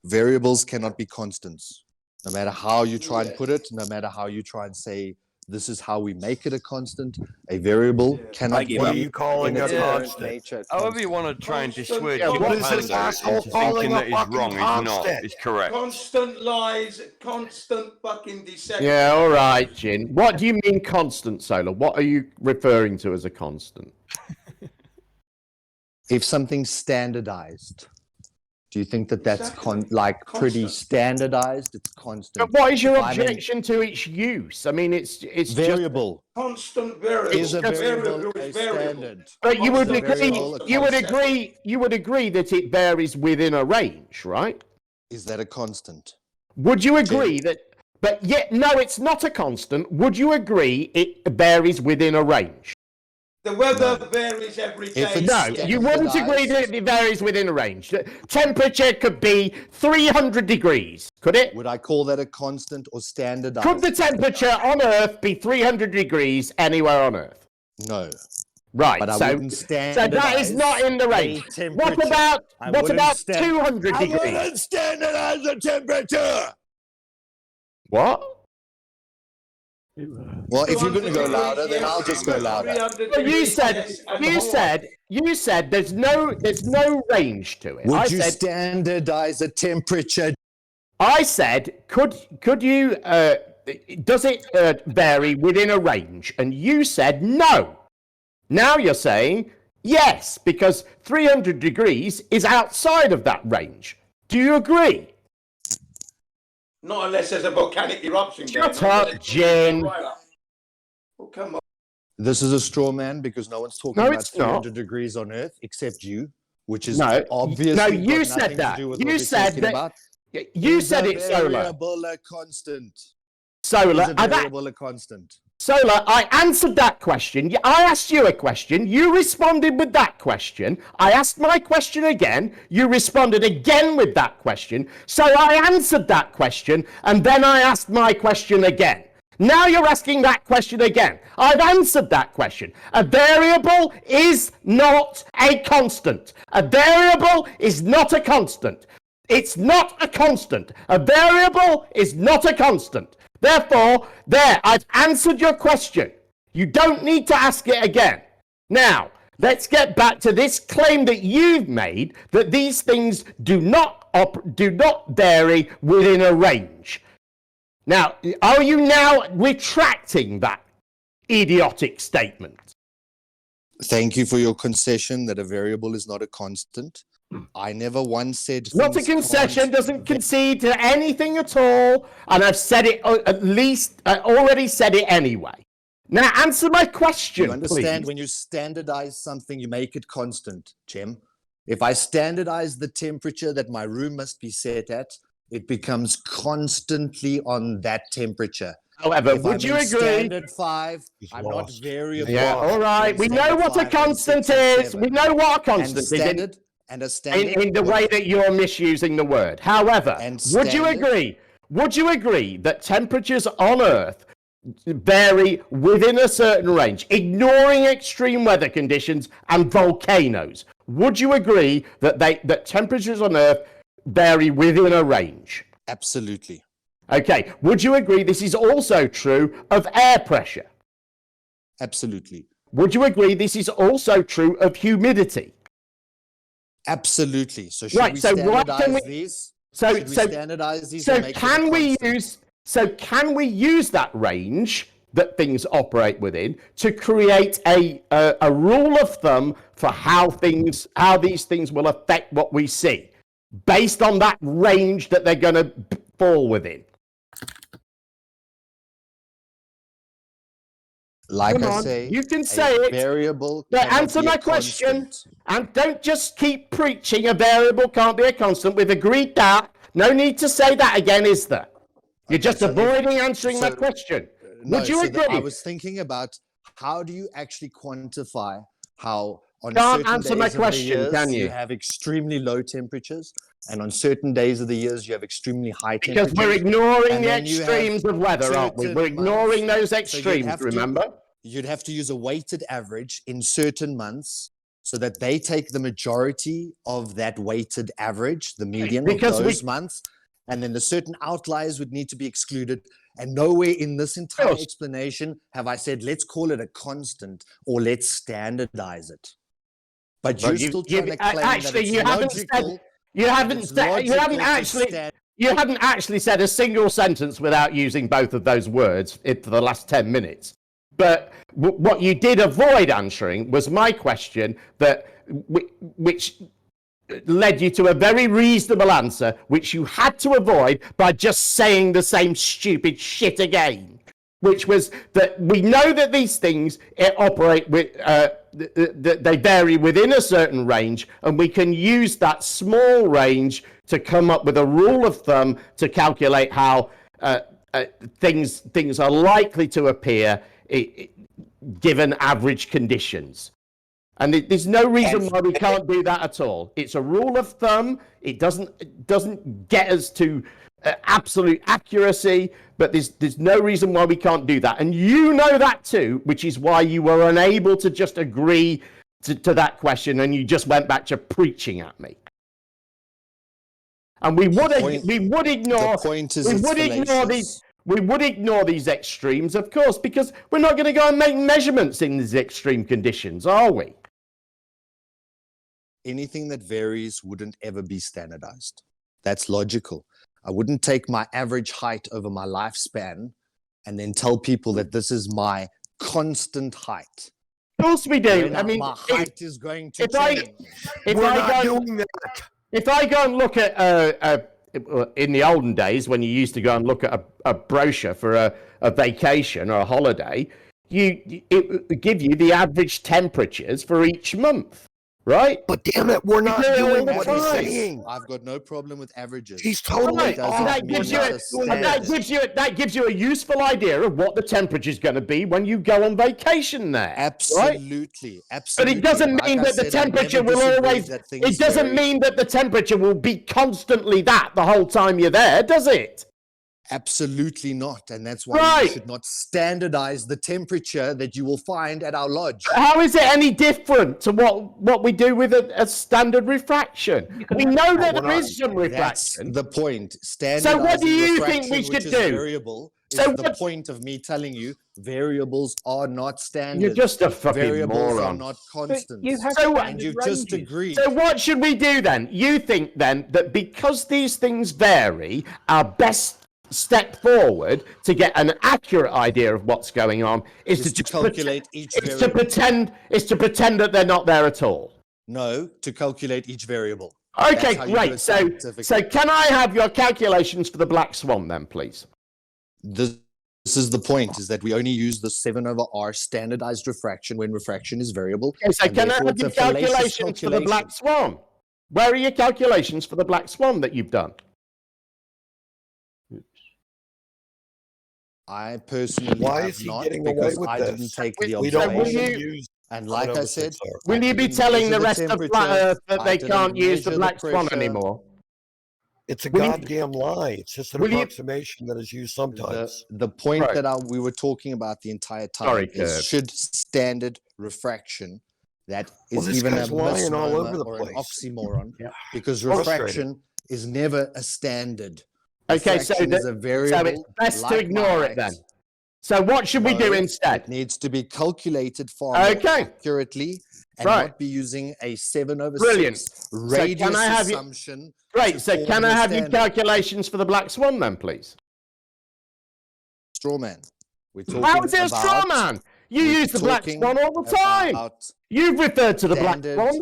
Variables cannot be constants. No matter how you try and put it, no matter how you try and say, this is how we make it a constant, a variable cannot be. What are you calling a constant? However you want to try and dissuade Yeah, your what is this panda asshole into calling thinking a that he's fucking wrong, he's not, constant? he's correct. Constant lies, constant fucking deception. Yeah, all right, Jin. What do you mean constant, Solar? What are you referring to as a constant? If something's standardized, do you think that that's pretty standardized? It's constant. But what is your objection to its use? I mean, it's variable. Constant variable. Is a variable is a variable. standard? But you would Variable, agree. You would agree that it varies within a range, right? Is that a constant? Would you agree that? But yet, no, it's not a constant. Would you agree it varies within a range? The weather varies every day. No, you wouldn't agree that it varies within a range. Temperature could be 300 degrees, could it? Would I call that a constant or standardized? Could the temperature on Earth be 300 degrees anywhere on Earth? No. Right, But I so wouldn't that is not in the range. What about 200 degrees? I wouldn't standardize the temperature. What? Well, if you're going to go louder, then I'll just go louder. Well, you said there's no range to it. Would you standardize a temperature? I said, could you does it vary within a range? And you said no. Now you're saying yes, because 300 degrees is outside of that range. Do you agree? Not unless there's a volcanic eruption. Shut up, Jen. Oh, come on. This is a straw man because no one's talking about 300 degrees on Earth except you, which is obviously no. You got said nothing that. to do with You what we're said talking that. about. You said it's solar. Variable a constant. Solar. Is a variable a constant? Solar, I answered that question. I asked you a question. You responded with that question. I asked my question again. You responded again with that question. So I answered that question, and then I asked my question again. Now you're asking that question again. I've answered that question. A variable is not a constant. A variable is not a constant. It's not a constant. A variable is not a constant. Therefore, I've answered your question. You don't need to ask it again. Now, let's get back to this claim that you've made that these things do not vary within a range. Now, are you now retracting that idiotic statement? Thank you for your concession that a variable is not a constant. I never once said... Not a concession, doesn't concede to anything at all, and I've said it, at least, I already said it anyway. Now, answer my question, You understand, please. when you standardize something, you make it constant, Jim. If I standardize the temperature that my room must be set at, it becomes constantly on that temperature. However, if would I'm you in agree? Standard 5, I'm not variable. Yeah, all right. We know what a constant is. We know what a constant is. In the way that you're misusing the word. However, would you agree? Would you agree that temperatures on Earth vary within a certain range, ignoring extreme weather conditions and volcanoes? Would you agree that temperatures on Earth vary within a range? Absolutely. Okay. Would you agree this is also true of air pressure? Absolutely. Would you agree this is also true of humidity? Absolutely. So should we standardize these? Should we standardize these and make can we use that range that things operate within to create a rule of thumb for how these things will affect what we see, based on that range that they're going to fall within? Like I say, you can say it. Variable. But answer my question, and don't just keep preaching a variable can't be a constant. We've agreed that. No need to say that again, is there? You're just avoiding answering my question. Would you agree? I was thinking about how do you actually quantify how on Can't certain answer days my of the question, years can you? you have extremely low temperatures, and on certain days of the years you have extremely high temperatures. Because we're ignoring and the then you have extremes of weather, aren't we? certain We're ignoring months. those So extremes, remember? You'd have to use a weighted average in certain months so that they take the majority of that weighted average, the median of those months, and then the certain outliers would need to be excluded. And nowhere in this entire explanation have I said, let's call it a constant or let's standardize it. But you're still trying to claim that it's you haven't actually said a single sentence without using both of those words for the last 10 minutes. But what you did avoid answering was my question, which led you to a very reasonable answer, which you had to avoid by just saying the same stupid shit again, which was that we know that these things operate with, they vary within a certain range, and we can use that small range to come up with a rule of thumb to calculate how things are likely to appear given average conditions. And there's no reason why we can't do that at all. It's a rule of thumb. It doesn't get us to absolute accuracy, but there's no reason why we can't do that. And you know that too, which is why you were unable to just agree to that question, and you just went back to preaching at me. And we would ignore these. We would ignore these extremes, of course, because we're not going to go and make measurements in these extreme conditions, are we? Anything that varies wouldn't ever be standardized. That's logical. I wouldn't take my average height over my lifespan and then tell people that this is my constant height. Of course we do. When I mean, my height is going to if I change. go and look at in the olden days when you used to go and look at a brochure for a vacation or a holiday, it would give you the average temperatures for each month, right? But damn it, we're not doing what he's time. saying. I've got no problem with averages. He's totally Right. That gives you a useful idea of what the temperature is going to be when you go on vacation there. Absolutely, Right? absolutely. But it doesn't mean that the temperature will always. It doesn't mean that the temperature will be constantly that the whole time you're there, does it? Absolutely not. And that's why you should not standardize the temperature that you will find at our lodge. How is it any different to what we do with a standard refraction? We know that there is some refraction. That's the point. So what do you think we should do? Variable is the point of me telling you variables are not standard. You're just a fucking variables moron. are not constant. And you've just agreed. So what should we do then? You think then that because these things vary, our best step forward to get an accurate idea of what's going on is to just calculate each variable. to pretend that they're not there at all. No, to calculate each variable. Okay, great. So can I have your calculations for the black swan then, please? This is the point, is that we only use the 7/r standardized refraction when refraction is variable. Okay, so can I have your calculations for the black swan? Where are your calculations for the black swan that you've done? I personally Why have is he not, getting because away with I this? didn't take the We don't observation. use. And like I said, will you be telling the rest of Flat Earth that they can't use the black swan anymore? It's a goddamn lie. It's just an approximation that is used sometimes. The point that we were talking about the entire time is should standard refraction, that is this even a guy's lying all over misnomer the or an place. oxymoron, because Frustrating. refraction is never a standard. Okay, so Refraction is a variable, it's best to like ignore my it then. height. So what should we do instead? It needs to be calculated far more accurately and not be using a 7/6 radius can I have assumption. Great. So can I have your calculations for the black swan then, please? Straw man. How is it a straw man? You use the black swan all the time. You've referred to the black swan.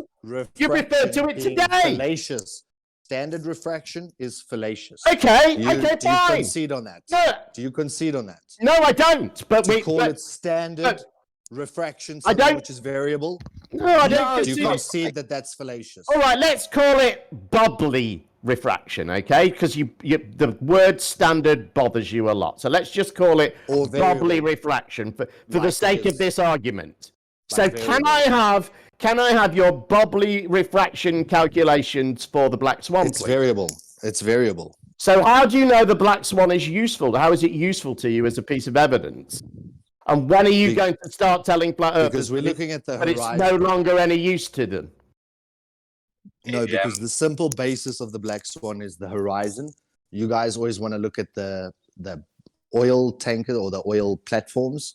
You've referred to it today. Fallacious. Standard refraction is fallacious. Okay, do fine. you concede on that? No. Do you concede on that? No, I don't. But we call it standard refraction, which is variable. No, I don't. Do you concede that that's fallacious? All right, let's call it bubbly refraction, okay? Because the word standard bothers you a lot. So let's just call it bubbly refraction for the sake of this argument. So can I have your bubbly refraction calculations for the black swan, It's please? variable. It's variable. So how do you know the black swan is useful? How is it useful to you as a piece of evidence? And when are you going to start telling flat earthers Because we're looking at the that it's horizon. no longer any use to them? No, because the simple basis of the black swan is the horizon. You guys always want to look at the oil tanker or the oil platforms.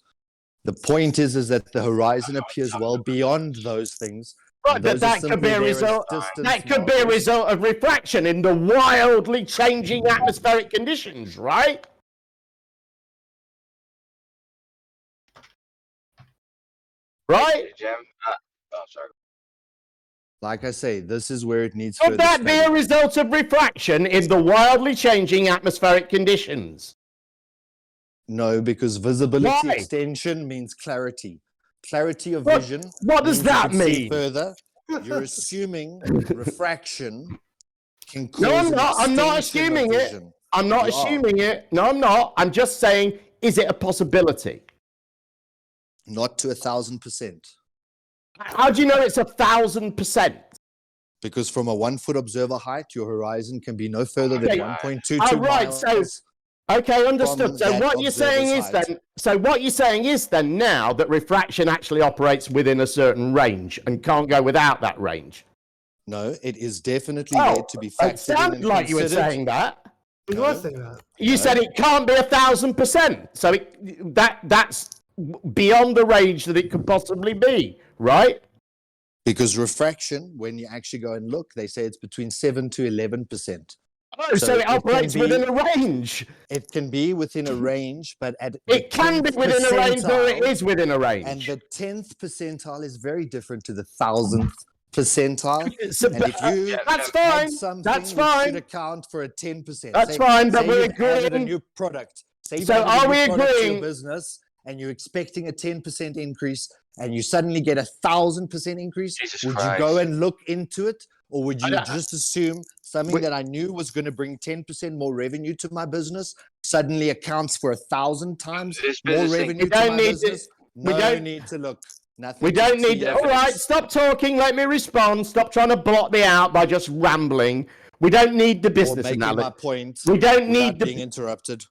The point is that the horizon appears well beyond those things. Right, but that could be a result. That could be a result of refraction in the wildly changing atmospheric conditions, right? Right? Like I say, this is where it needs. Could that be a result of refraction in the wildly changing atmospheric conditions? No, because visibility Why? extension means clarity. Clarity of What- vision. what does means you that can see mean? Further, you're assuming refraction can cause No, I'm an not. I'm not extension of assuming it. vision. I'm not You are. assuming it. No, I'm not. I'm just saying, is it a possibility? Not to 1,000%. How do you know it's 1,000%? Because from a 1 foot observer height, your horizon can be no further than Okay. 1.22 Oh, right. miles. So, okay, understood. from So that what you're saying is observer's then, now that refraction actually operates within a certain range and can't go without that range. No, it is definitely Oh, there to be it factored in sounded and like you were considered. saying that. He was saying that. You said it can't be 1,000%. So that's beyond the range that it could possibly be, right? Because refraction, when you actually go and look, they say it's between 7 to 11%. Oh, so it operates within a range. It can be within a range, but it can be within a range, or it is within a range. And the 10th percentile is very different to the 1,000th percentile. And if you that's fine. That's fine. Should account for a 10%. That's fine, but we're added a agreeing. new product. Say So are we to your agreeing? business, and you're expecting a 10% increase, and you suddenly get 1,000% increase? Would you go and look into it, or would you just assume something that I knew was going to bring 10% more revenue to my business suddenly accounts for 1,000 times more revenue to my business? We No don't need to look. Nothing. We don't to see need. All evidence. right, stop talking. Let me respond. Stop trying to block me out by just rambling. We don't need the business Or making analogy. my point. We don't without need the. being interrupted.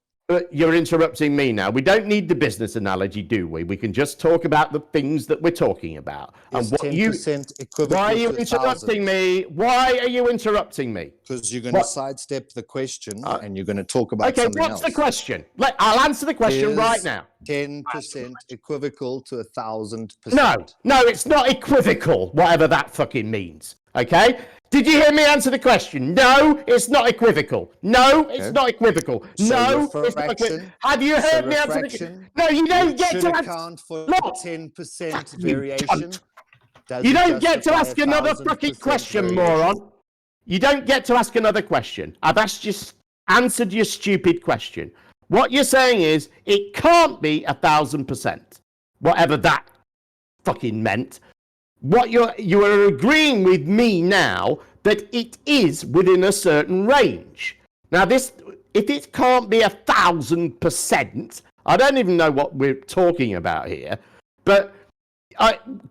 You're interrupting me now. We don't need the business analogy, do we? We can just talk about the things that we're talking about. Is what 10% equivalent Why are you to interrupting me? Why are you interrupting me? Because you're going to sidestep the question and you're going to talk about Okay, something what's else. the question? I'll answer the question right now. 10% equivocal to 1,000%? No, it's not equivocal, whatever that fucking means. Okay? Did you hear me answer the question? No, it's not equivocal. No, it's not equivocal. No, it's not equivocal. Have you heard me answer the question? No, you don't get to account for 10% variation. You don't get to ask another fucking question, moron. You don't get to ask another question. I've answered your stupid question. What you're saying is it can't be 1,000%, whatever that fucking meant. What you are agreeing with me now that it is within a certain range. Now, if it can't be 1,000%, I don't even know what we're talking about here. But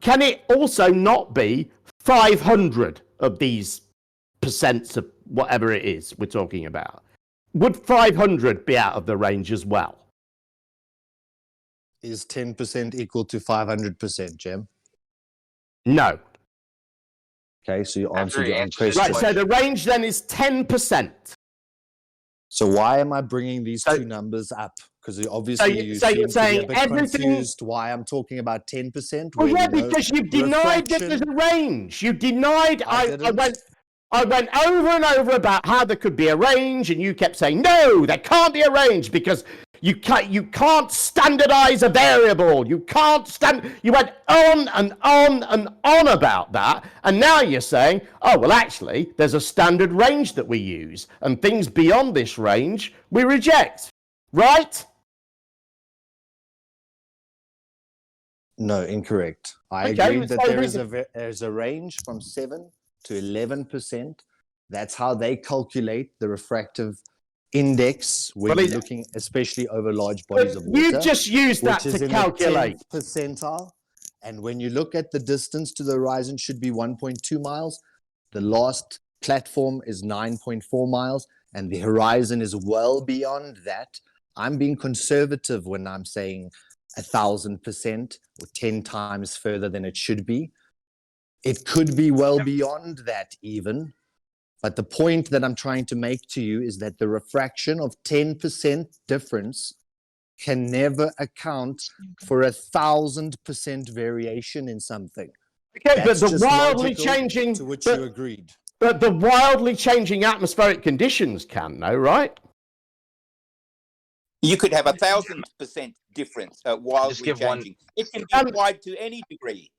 can it also not be 500 of these percents of whatever it is we're talking about? Would 500 be out of the range as well? Is 10% equal to 500%, Jem? No. Okay, so you answered your own question. Right, so the range then is 10%. So why am I bringing these two numbers up? Because obviously you seem you're to saying be a bit confused why I'm talking about 10%. Well, yeah, because you denied that there's a range. You denied. I went over and over about how there could be a range, and you kept saying, no, there can't be a range because you can't standardize a variable. You went on and on and on about that, and now you're saying, oh, well, actually, there's a standard range that we use, and things beyond this range we reject. Right? No, incorrect. I agree that there's a range from 7 to 11%. That's how they calculate the refractive index when you're looking especially over large bodies of water. You just used that to calculate. 10th percentile. And when you look at the distance to the horizon should be 1.2 miles. The last platform is 9.4 miles, and the horizon is well beyond that. I'm being conservative when I'm saying 1,000% or 10 times further than it should be. It could be well beyond that even. But the point that I'm trying to make to you is that the refraction of 10% difference can never account for 1,000% variation in something. Okay, That's but the just wildly logical, changing, to which you agreed. But the wildly changing atmospheric conditions can, though, right? You could have 1,000% difference, wildly changing. It can be applied to any degree.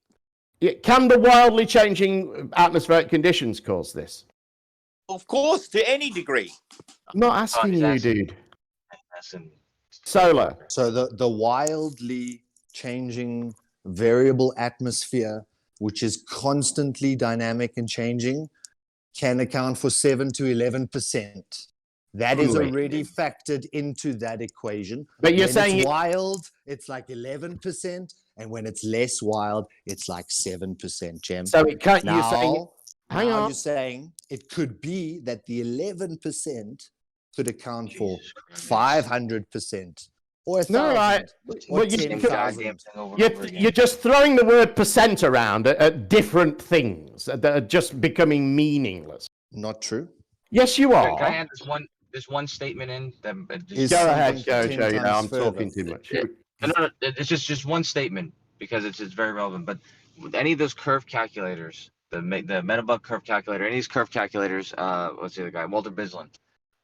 Can the wildly changing atmospheric conditions cause this? Of course, to any degree. I'm not asking you, dude. Solar. So the wildly changing variable atmosphere, which is constantly dynamic and changing, can account for 7 to 11%. That is already factored into that equation. But you're when saying it's wild, it's like 11%, and when it's less wild, it's like 7%, Jem. So it can't. Now, You're saying. Hang on. you're saying it could be that the 11% could account for 500% or 1,000 No, right. or Well, 10,000. You're just throwing the word percent around at different things that are just becoming meaningless. Not true. Yes, you are. Can I add this there's one statement in that. Go ahead, Jojo. Yeah, I'm talking too much. Yeah. No, it's just one statement because it's very relevant. But with any of those curve calculators, the Metabug curve calculator, any of these curve calculators, what's the other guy, Walter Bislin,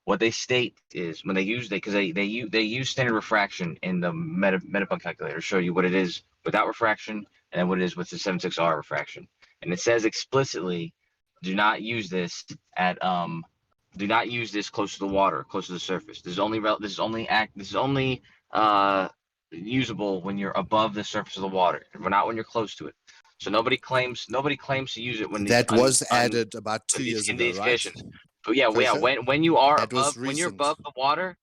what they state is when they use because they use standard refraction in the Metabug calculator to show you what it is without refraction and then what it is with the 76R refraction. And it says explicitly, do not use this at do not use this close to the water, close to the surface. This is only usable when you're above the surface of the water, and not when you're close to it. So nobody claims to use it when that was added about 2 years ago, right? Conditions. But when you are above the water,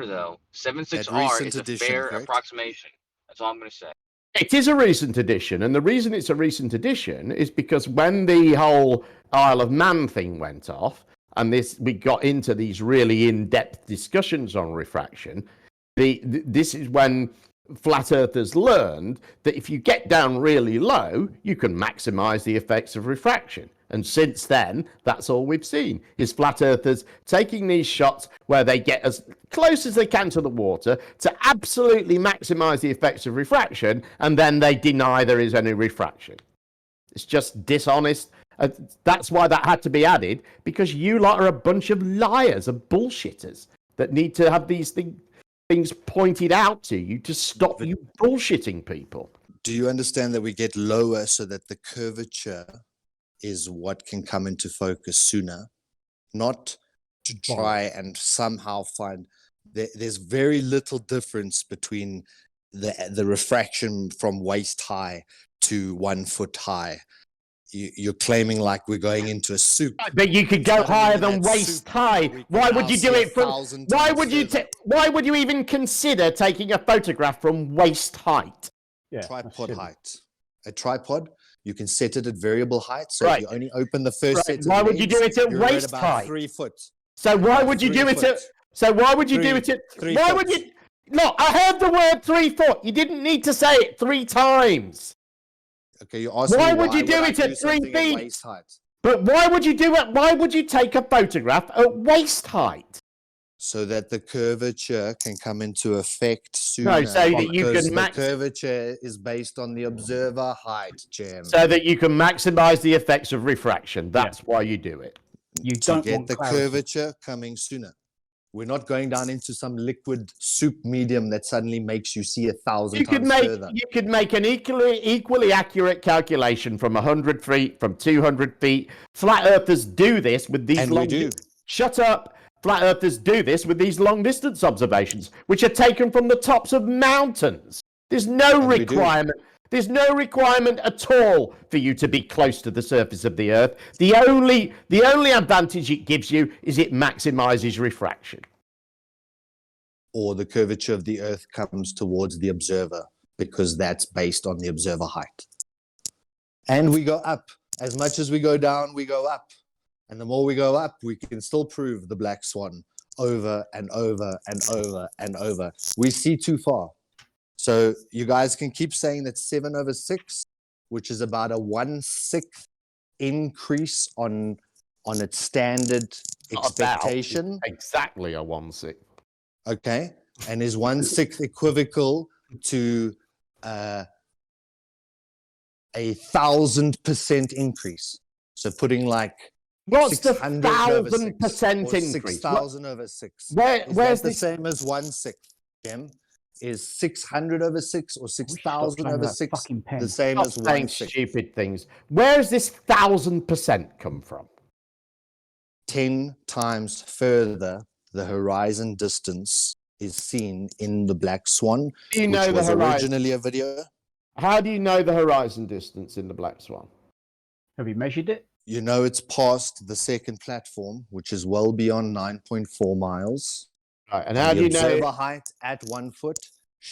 though, 76R is a fair approximation. That's all I'm going to say. It is a recent addition, and the reason it's a recent addition is because when the whole Isle of Man thing went off, and we got into these really in-depth discussions on refraction, this is when flat earthers learned that if you get down really low, you can maximize the effects of refraction. And since then, that's all we've seen, is flat earthers taking these shots where they get as close as they can to the water to absolutely maximize the effects of refraction, and then they deny there is any refraction. It's just dishonest. That's why that had to be added, because you lot are a bunch of liars and bullshitters that need to have these things pointed out to you to stop you bullshitting people. Do you understand that we get lower so that the curvature is what can come into focus sooner, not to try and somehow find there's very little difference between the refraction from waist high to 1 foot high. You're claiming like we're going into a soup, but you could go higher than waist high. Why would you do it from? Why would you even consider taking a photograph from waist height? Tripod height. A tripod, you can set it at variable height, so if you only open the first set. Why would you do it at waist height? 3 foot. So why would you do it at? So why would you do it at? Why would you? Look, I heard the word 3 foot. You didn't need to say it 3 times. Okay, you're asking why would you do it at 3 feet? But why would you do it? Why would you take a photograph at waist height? So that the curvature can come into effect sooner. No, so that you can the curvature is based on the observer height, Jim. So that you can maximize the effects of refraction. That's why you do it. You don't get the curvature coming sooner. We're not going down into some liquid soup medium that suddenly makes you see 1,000 times further. You could make an equally accurate calculation from 100 feet, from 200 feet. Flat earthers do this with these long... Shut up. Flat earthers do this with these long distance observations, which are taken from the tops of mountains. There's no requirement. There's no requirement at all for you to be close to the surface of the Earth. The only advantage it gives you is it maximizes refraction. Or the curvature of the Earth comes towards the observer, because that's based on the observer height. And we go up. As much as we go down, we go up. And the more we go up, we can still prove the black swan over and over and over and over. We see too far. So you guys can keep saying that 7/6, which is about a 1/6 increase on its standard expectation. Exactly a 1/6. Okay. And is 1/6 equivocal to 1,000% increase? So putting like what's the 1,000% increase? 6,000/6. Where's the same as 1/6, Jim? Is 600/6 or 6,000/6 the same as 1/6? Stupid things. Where does this 1,000% come from? 10 times further, the horizon distance is seen in the black swan, Do you know which was the horizon? originally a video. How do you know the horizon distance in the black swan? Have you measured it? You know it's past the second platform, which is well beyond 9.4 miles. Right, and how do you know observer height at 1 foot?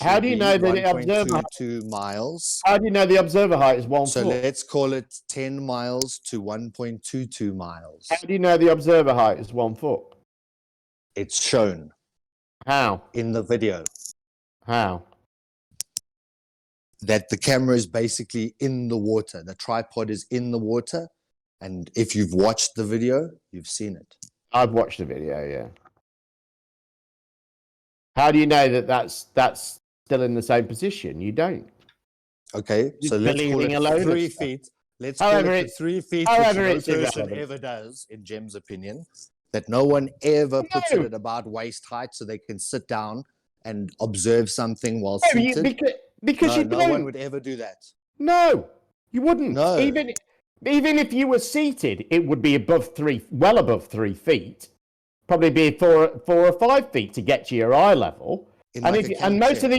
How do you know that the observer 2 miles? How do you know the observer height is 1 So foot? let's call it 10 miles to 1.22 miles. How do you know the observer height is 1 foot? It's shown. How? In the video. How? That the camera is basically in the water. The tripod is in the water. And if you've watched the video, you've seen it. I've watched the video, yeah. How do you know that that's still in the same position? You don't. Okay, so let's call Believing it alone 3 of stuff. feet. Let's However call it the it's- 3 feet, which however no it's person irrelevant. ever does, in Jim's opinion, that no one ever puts it No. at about waist height so they can sit down and observe something while No, you- seated. because no, you no don't. one would ever do that. No, you wouldn't. No. Even if you were seated, it would be well above 3 feet. Probably be 4 or 5 feet to get to your eye level. And most of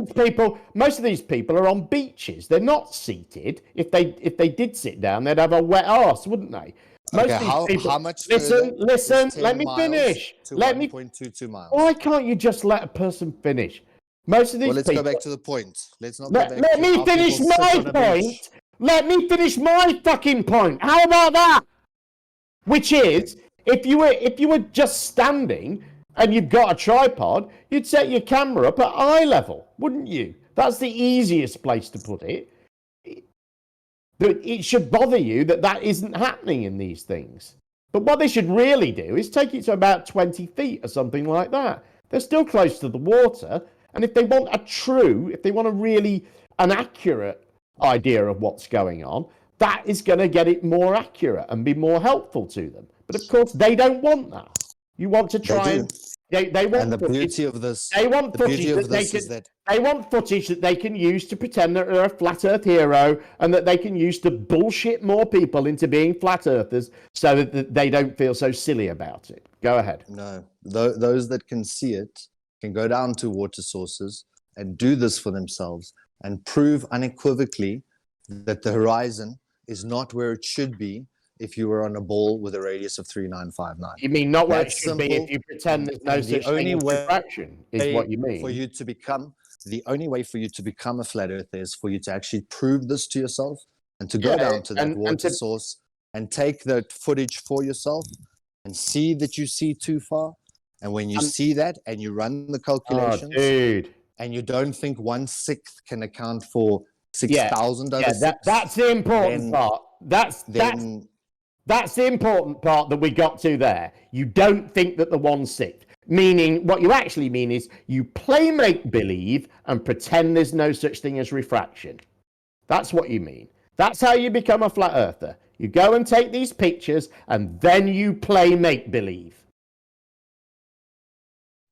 these people are on beaches. They're not seated. If they did sit down, they'd have a wet arse, wouldn't they? Most Okay, of these people, how much listen, further listen, is 10 let me miles finish. to Let me 1.22 miles? Why can't you just let a person finish? Most of these Well, let's people go back to the point. Let's not let, go back let to me how finish people sit my on a beach. point. Let me finish my fucking point. How about that? Which is, if you were just standing and you've got a tripod, you'd set your camera up at eye level, wouldn't you? That's the easiest place to put it. But it should bother you that isn't happening in these things. But what they should really do is take it to about 20 feet or something like that. They're still close to the water. And if they want an accurate idea of what's going on, that is going to get it more accurate and be more helpful to them. But of course, they don't want that. You want to try and they want. And the beauty of this, they want footage they want footage that they can use to pretend that they're a flat Earth hero and that they can use to bullshit more people into being flat earthers so that they don't feel so silly about it. Go ahead. No, those that can see it can go down to water sources and do this for themselves and prove unequivocally that the horizon is not where it should be if you were on a ball with a radius of 3959. You mean not where it That's should be if you pretend there's no and such thing as refraction, is what you mean? For you to become, the only way for you to become a flat earther is for you to actually prove this to yourself and to go down to that water source and take that footage for yourself and see that you see too far. And when you see that and you run the calculations and you don't think 1/6 can account for 6,000 over 6, that's the important part. That's the important part that we got to there. You don't think that the 1/6, meaning what you actually mean is you play make believe and pretend there's no such thing as refraction. That's what you mean. That's how you become a flat earther. You go and take these pictures and then you play make believe.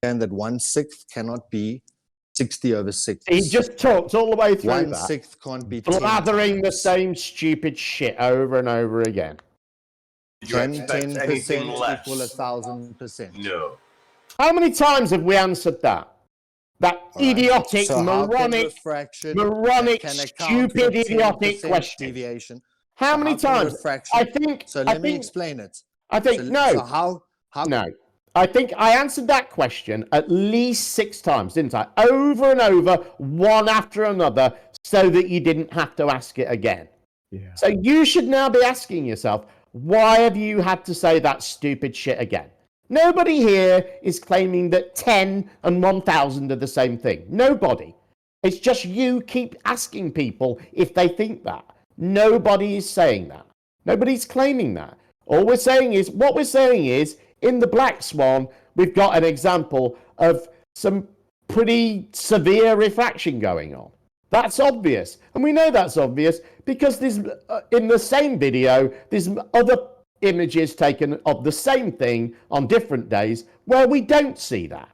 And that 1/6 cannot be 60 over 6. He just talked all the way through 1/6 can't be 10 blathering the same stupid shit over and over again. 10% equal 1,000%. No. How many times have we answered that? That idiotic, So how can moronic, refraction stupid, idiotic 10% question. Deviation. How many times? Refraction, I think. So let me explain it. I think no. So how? No. I think I answered that question at least 6 times, didn't I? Over and over, one after another, so that you didn't have to ask it again. Yeah. So you should now be asking yourself, why have you had to say that stupid shit again? Nobody here is claiming that 10 and 1,000 are the same thing. Nobody. It's just you keep asking people if they think that. Nobody is saying that. Nobody's claiming that. All we're saying is, in the Black Swan, we've got an example of some pretty severe refraction going on. That's obvious. And we know that's obvious because there's, in the same video, there's other images taken of the same thing on different days where we don't see that.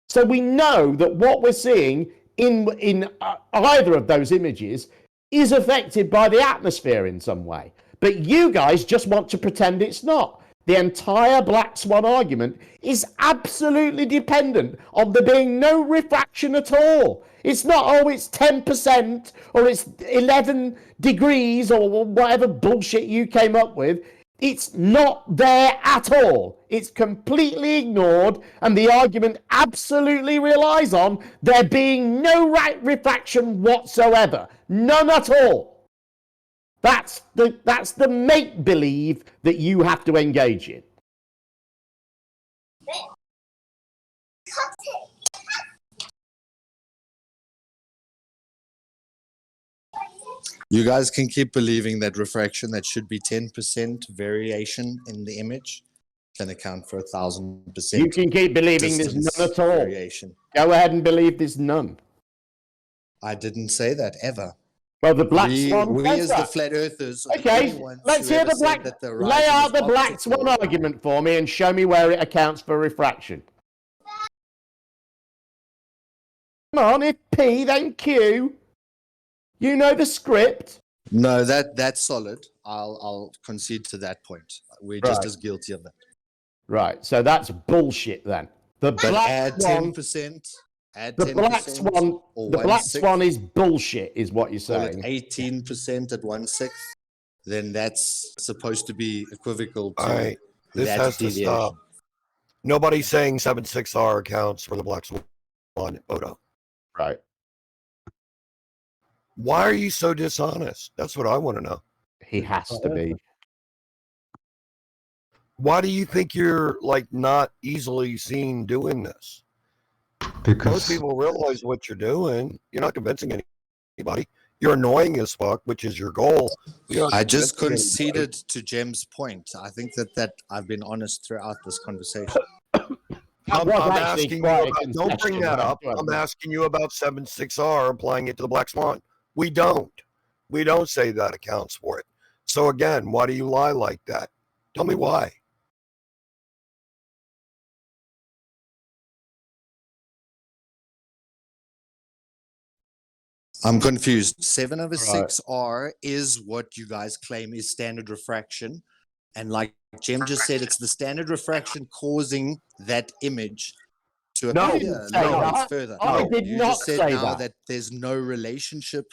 So we know that what we're seeing in either of those images is affected by the atmosphere in some way. But you guys just want to pretend it's not. The entire Black Swan argument is absolutely dependent on there being no refraction at all. It's not, oh, it's 10% or it's 11 degrees or whatever bullshit you came up with. It's not there at all. It's completely ignored, and the argument absolutely relies on there being no refraction whatsoever. None at all. That's the make-believe that you have to engage in. You guys can keep believing that refraction, that should be 10% variation in the image, can account for 1,000%. You can keep believing there's none at all. Variation. Go ahead and believe there's none. I didn't say that ever. Well, the black swan. We says as that. the flat earthers. are the Okay, only ones let's who hear ever the said black. that the Lay horizon out is the black optical. swan argument for me and show me where it accounts for refraction. Come on, if P, then Q. You know the script. No, that's solid. I'll concede to that point. We're just Right. as guilty of that. Right, so that's bullshit then. The But black add swan. 10%. Add The 10%. black swan. Or The black 1/6, swan is bullshit, is what you're call it saying. 18% at 1/6. Then that's supposed to be equivocal to All right, this that has to deviation. stop. Nobody's saying 7/6R accounts for the black swan, Odo. Right. Why are you so dishonest? That's what I want to know. He has to be. Why do you think you're like not easily seen doing this? Because most people realize what you're doing. You're not convincing anybody. You're annoying as fuck, which is your goal. You're not I just convincing anybody. conceded to Jem's point. I think that I've been honest throughout this conversation. I'm was actually asking you quite a about, don't bring concession, that but up. go ahead. I'm asking you about 7/6R applying it to the black swan. We don't say that accounts for it. So again, why do you lie like that? Tell me why. I'm confused. 7/6R is what you guys claim is standard refraction. And like Jem just said, it's the standard refraction causing that image to No, I appear. didn't say that. Further. I did you not just said say now that. there's no relationship.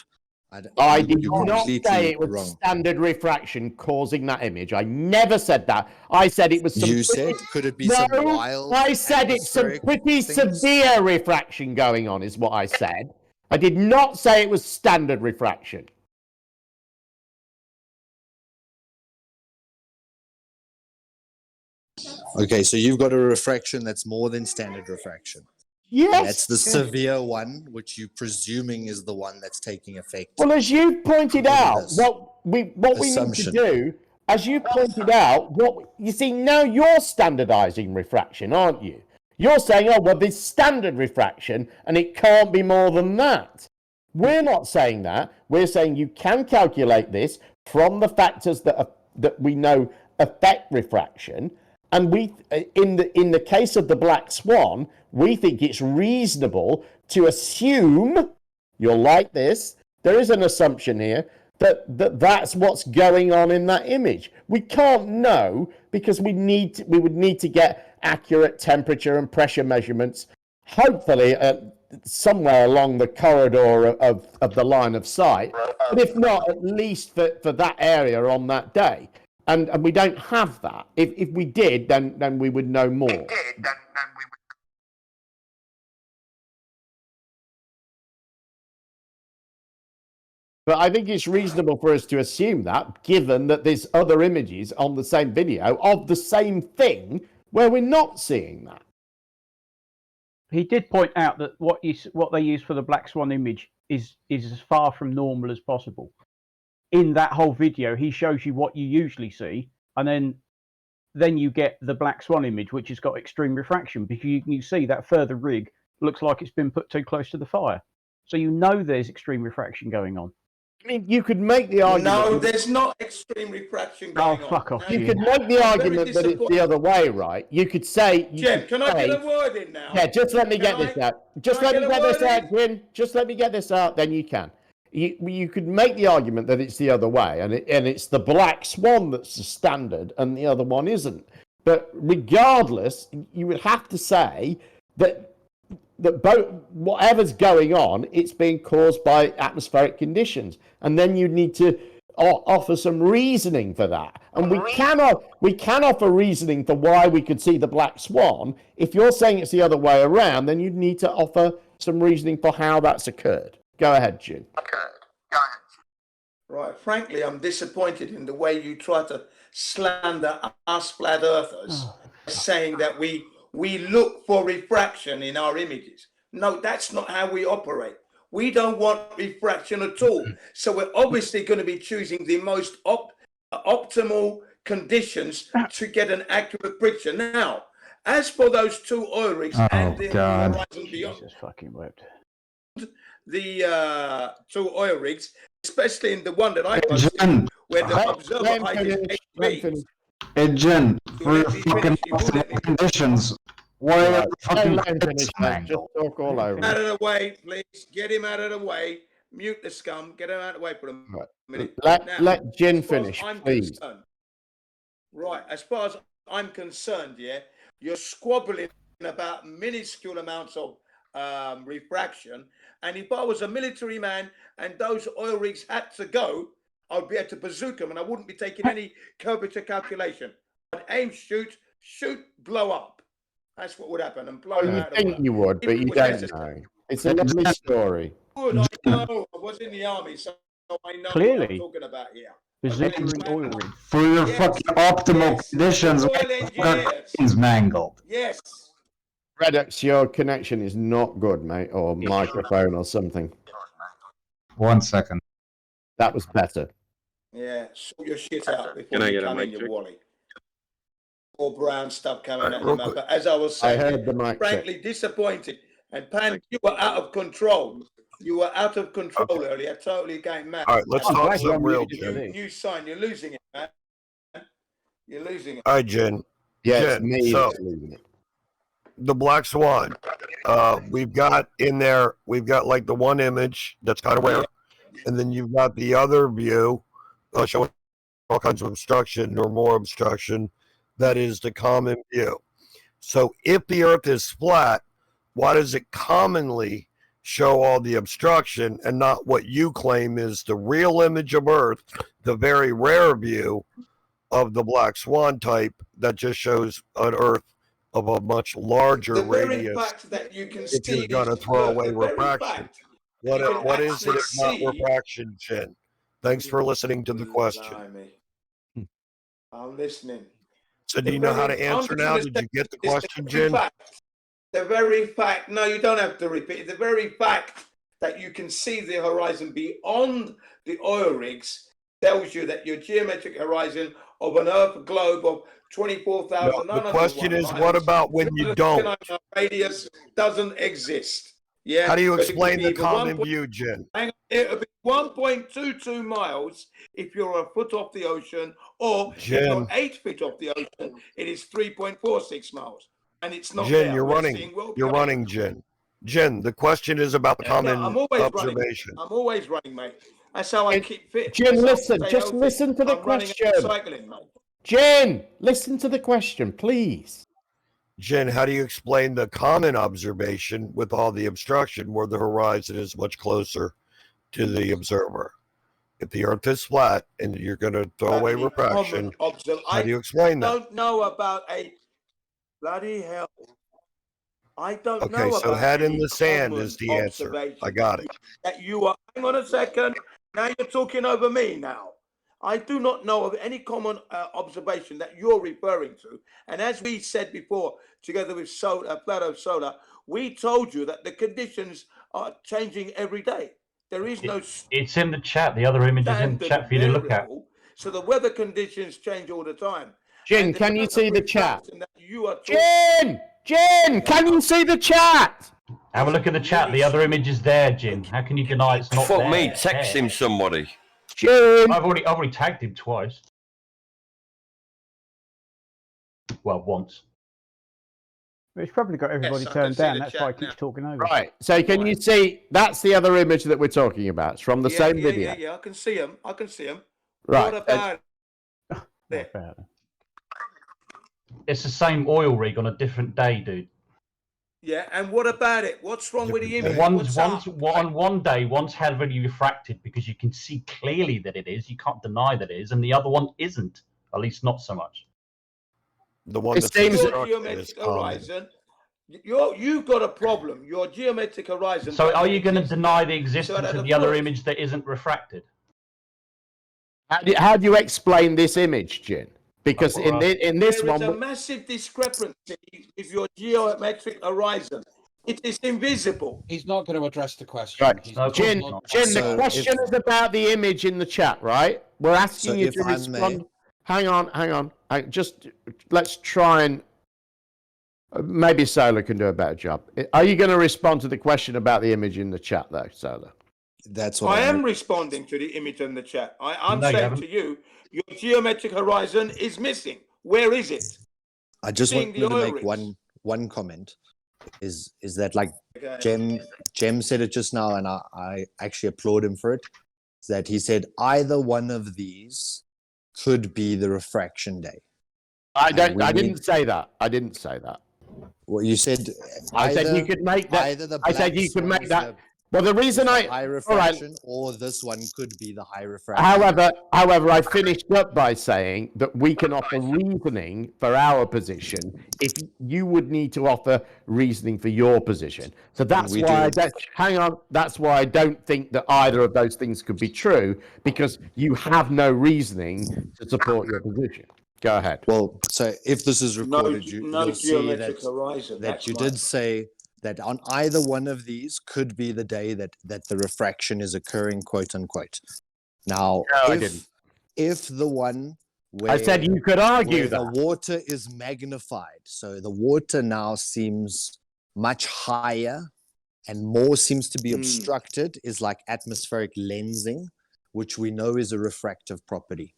I did you're not completely say it was wrong. standard refraction causing that image. I never said that. I said it was some. You said, could it be some wild I said it's some atmospheric pretty things? severe refraction going on, is what I said. I did not say it was standard refraction. Okay, so you've got a refraction that's more than standard refraction. Yes. That's the severe one, which you're presuming is the one that's taking effect. Well, as you pointed out, this. what we need to Assumption. do, as you pointed out, what you see now, you're standardizing refraction, aren't you? You're saying, oh well, there's standard refraction, and it can't be more than that. We're not saying that. We're saying you can calculate this from the factors that we know affect refraction. And we, in the case of the black swan, we think it's reasonable to assume, you'll like this, there is an assumption here that's what's going on in that image. We can't know because we would need to get accurate temperature and pressure measurements, hopefully somewhere along the corridor of the line of sight, but if not, at least for that area on that day. And we don't have that. If we did, then we would know more. But I think it's reasonable for us to assume that, given that there's other images on the same video of the same thing where we're not seeing that. He did point out that what they use for the black swan image is as far from normal as possible. In that whole video, he shows you what you usually see, and then you get the black swan image, which has got extreme refraction, because you see that further rig looks like it's been put too close to the fire. So you know there's extreme refraction going on. I mean, you could make the argument. No, there's not extreme refraction going on. Fuck off. You could make the argument that it's the other way, right? You could say. Jem, can I get a word in now? Yeah, just let me get this out. Just let me get this out, Jim. Just let me get this out, then you can. You could make the argument that it's the other way, and it's the black swan that's the standard, and the other one isn't. But regardless, you would have to say that both whatever's going on, it's being caused by atmospheric conditions, and then you need to offer some reasoning for that. And we can offer reasoning for why we could see the black swan. If you're saying it's the other way around, then you'd need to offer some reasoning for how that's occurred. Go ahead, Jim. Right, frankly, I'm disappointed in the way you try to slander us flat earthers, saying that we look for refraction in our images. No, that's not how we operate. We don't want refraction at all. So we're obviously going to be choosing the most optimal conditions to get an accurate picture. Now, as for those two oil rigs and the horizon beyond, Jesus fucking wept. the two oil rigs, especially in the one that I posted, where the observer height is 8 feet. Hey, Jen, for your fucking conditions, why are the fucking just talk all over. Out of the way, please. Get him out of the way. Mute the scum. Get him out of the way for a minute. Let Jen as far as finish, I'm please. concerned- Right, as far as I'm concerned, yeah, you're squabbling about minuscule amounts of refraction. And if I was a military man and those oil rigs had to go, I'd be able to bazooka them and I wouldn't be taking any curvature calculation. I'd aim, shoot, blow up. That's what would happen and blow them You out of the think way. you would, If but it you was don't necessary. know. It's a lovely story. Good, I know. I was in the army, so I know what Clearly. I'm talking about here. Bazooka oil rig. for your fucking optimal conditions, why Oil are the fucking engineers. things mangled? Yes. Redux, your connection is not good, mate, or microphone or something. 1 second. That was better. Yeah, sort your shit out before Can I you get a come in mic your check? wally. All brown stuff coming out real your mouth. But as I was I saying, heard the mic frankly disappointed. And Pan, you were out of control. You were out of control earlier, totally going mad. All right, let's talk some real, Jen. New sign, you're losing it, man. You're losing it. All right, Jen. Yeah, Jen, it's me so that's losing it. the Black Swan, we've got in there, we've got like the one image that's kind of rare, and then you've got the other view showing all kinds of obstruction or more obstruction. That is the common view. So if the Earth is flat, why does it commonly show all the obstruction and not what you claim is the real image of Earth, the very rare view of the Black Swan type that just shows an Earth of a much larger The very radius? fact that you can If see you're going to these throw curves, away the very refraction, fact what, you can what is it actually if not see- refraction, Jen? Thanks for listening to the question. Blimey. I'm listening. So do you know how to answer now? Did you get the question, Jen? The very fact, no, you don't have to repeat it. The very fact that you can see the horizon beyond the oil rigs tells you that your geometric horizon of an Earth globe of 24,000. No, the question is, what about when you don't? Radius doesn't exist. Yeah. How do you but it could explain be the either common 1. view, Jen? Hang on, it would be 1.22 miles if you're a foot off the ocean, or if Jen. you're 8 feet off the ocean, it is 3.46 miles. And it's not Jen, there. you're We're running. seeing well You're beyond- running, Jen. Jen, the question is about the No, common I'm always observation. running. I'm always running, mate. That's how I keep fit. Jen, That's how I listen, stay just healthy. listen to the I'm running and question. cycling, mate. Jen, listen to the question, please. Jen, how do you explain the common observation with all the obstruction where the horizon is much closer to the observer? If the Earth is flat and you're going to throw away refraction, how do you explain I that? don't know about a bloody hell. I don't know Okay, so about head in any the sand common is the answer. observation I got it. that you are. Hang on a second. Now you're talking over me now. I do not know of any common observation that you're referring to. And as we said before, together with Plato Solar, we told you that the conditions are changing every day. There is no It's in the chat. The other image is in the standard chat for you to look at. variable. So the weather conditions change all the time. Jen, And the can you amount see of the chat? refraction that you are Jen, can you see the chat? Have a look at the chat. The other image is there, Jim. How can you deny it's not Fuck there? me, text him somebody. Jim. I've already tagged him twice. Well, once. But he's probably got everybody Yes, I can turned see down. the That's chat why he keeps now. talking over. Right. So can you see? That's the other image that we're talking about. It's from the same video. Yeah, I can see him. I can see him. Right. What about Not bad. It's the same oil rig on a different day, dude. Yeah, and what about it? What's wrong with the image? On one day, one's heavily refracted because you can see clearly that it is. You can't deny that it is, and the other one isn't. At least not so much. The one that's Your obstructed is geometric common. horizon. You've got a problem. Your geometric horizon. So are you going to deny the So existence at of the the other first- image that isn't refracted? How do you explain this image, Jen? Because in this there is a one, massive discrepancy with your geometric horizon. It is invisible. He's not going to address the question. right, He's Jen, not- Jen, So the question is about the image in the chat, right? We're asking So you if to I may- respond. hang on. Just let's try and maybe Solar can do a better job. Are you going to respond to the question about the image in the chat, though, Solar? That's what I am responding to the image in the chat. I'm No, you saying haven't. to you, your geometric horizon is missing. Where is it? I just Seeing wanted the to oil make rigs. one comment. Is that like Okay. Jem said it just now, and I actually applaud him for it. Is that he said either one of these could be the refraction day. I didn't say that. I didn't say that. Well, you said I said you could make that. Either the I said black you could swan make is that. Well, the reason high all right. refraction, or this one could be the high refraction. However, I finished up by saying that we can offer reasoning for our position if you would need to offer reasoning for your position. So that's we why do. hang on. That's why I don't think that either of those things could be true, because you have no reasoning to support your position. Go ahead. Well, so if this is recorded, you'll see geometric that, horizon. that you did say that on either one of these could be the day that the refraction is occurring, quote unquote. Now, No, I didn't. if the one where I said you could argue where that. the water is magnified, so the water now seems much higher and more seems to be obstructed, is like atmospheric lensing, which we know is a refractive property.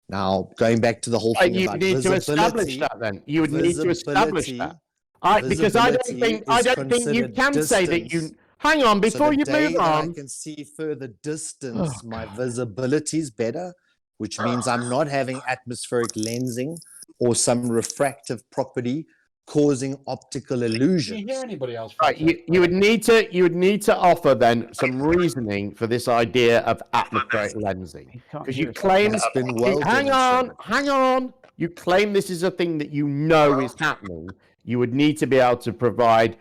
Now, going back to the whole thing You about need to visibility, establish that. Then you would need to establish that. Because I don't think you can say that you. Hang on, before you move on. I can see further distance, my visibility is better, which means I'm not having atmospheric lensing or some refractive property causing optical illusion. Can you hear anybody else? Right, you would need to offer then some reasoning for this idea of atmospheric lensing, because you claim. It's been well hang on. You claim this is a thing that you know is happening. You would need to be able to provide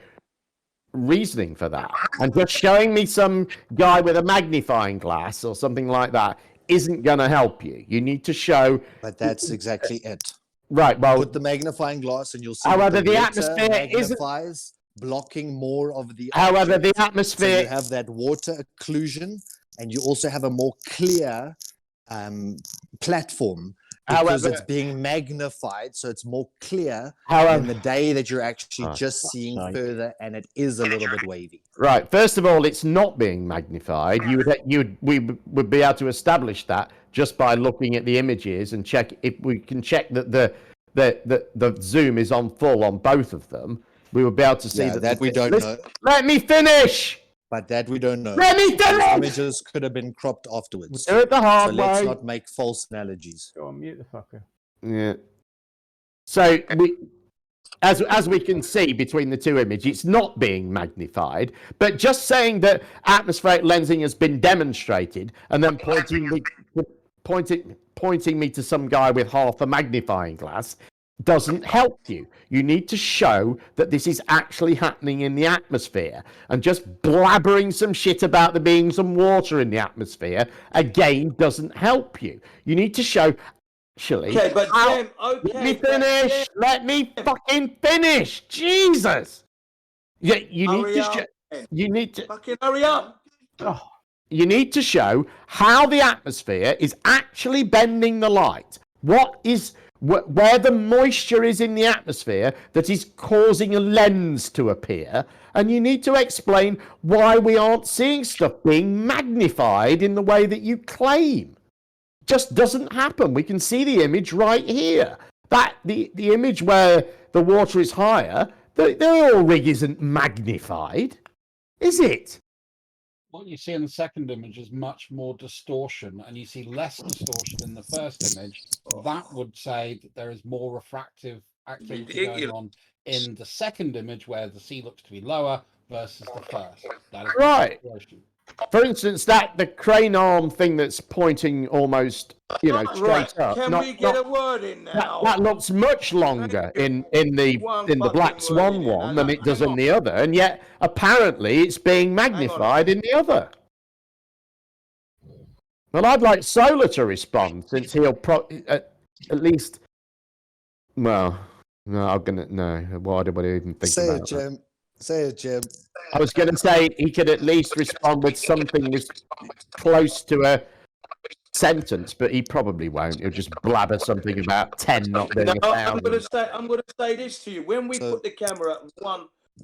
reasoning for that. And just showing me some guy with a magnifying glass or something like that isn't going to help you. You need to show. But that's exactly it. Right. Well, put the magnifying glass and you'll see. However, the the water atmosphere magnifies, blocking more of the. However, object. the atmosphere. So you have that water occlusion, and you also have a more clear platform. Because it's being magnified, so it's more clear in the day that you're actually just seeing further, and it is a little bit wavy. Right. First of all, it's not being magnified. We would be able to establish that just by looking at the images and check if we can check that the zoom is on full on both of them. We would be able to see that we don't know. Let me finish. But that we don't know. Let me finish! Those images could have been cropped afterwards. Do it the hard so let's way. not make false analogies. Go on, mute the fucker. Yeah. So as we can see between the two images, it's not being magnified. But just saying that atmospheric lensing has been demonstrated and then pointing me to some guy with half a magnifying glass doesn't help you. You need to show that this is actually happening in the atmosphere, and just blabbering some shit about there being some water in the atmosphere again doesn't help you. You need to show actually. Okay, but Jim, okay. Let me finish. Let me fucking finish. Jesus. Yeah, you need to show. You need to fucking hurry up. Oh. You need to show how the atmosphere is actually bending the light. What is where the moisture is in the atmosphere that is causing a lens to appear, and you need to explain why we aren't seeing stuff being magnified in the way that you claim. Just doesn't happen. We can see the image right here. That the image where the water is higher, the oil rig isn't magnified, is it? What you see in the second image is much more distortion, and you see less distortion in the first image. That would say that there is more refractive activity going on in the second image, where the sea looks to be lower versus the first. That is right. For instance, the crane arm thing that's pointing almost, straight up. Can we get a word in now? That looks much longer in the Black Swan one than it does in the other, and yet apparently it's being magnified in the other. Well, I'd like Solar to respond, since he'll at least. Well, no, I'm gonna no. Why do I even think Say about it, Jim. Say it, Jim. I was going to say he could at least respond with something as close to sentence, but he probably won't. He'll just blabber something about 10 not being No, 1,000. I'm going to say this to you. When we put the camera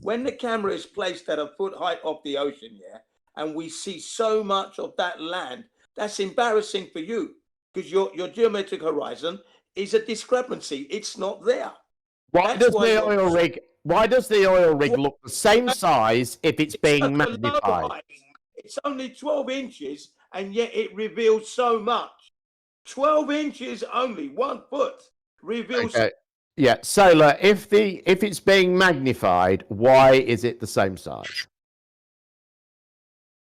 when the camera is placed at a foot height of the ocean, yeah, and we see so much of that land, that's embarrassing for you because your geometric horizon is a discrepancy. It's not there. Why does the oil rig look the same size if it's being magnified? It's only 12 inches, and yet it reveals so much. 12 inches only, 1 foot reveals. Okay. Yeah, Solar, if it's being magnified, why is it the same size?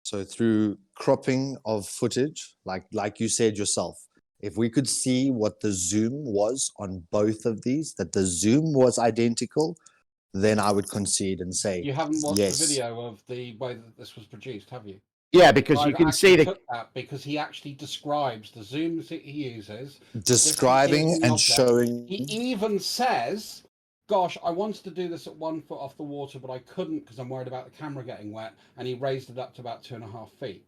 So through cropping of footage, like you said yourself, if we could see what the zoom was on both of these, that the zoom was identical, then I would concede and say You haven't watched yes. the video of the way that this was produced, have you? Yeah, because you can see because he actually describes the zooms that he uses, Describing and showing. He even says, "Gosh, I wanted to do this at 1 foot off the water, but I couldn't because I'm worried about the camera getting wet." And he raised it up to about 2.5 feet.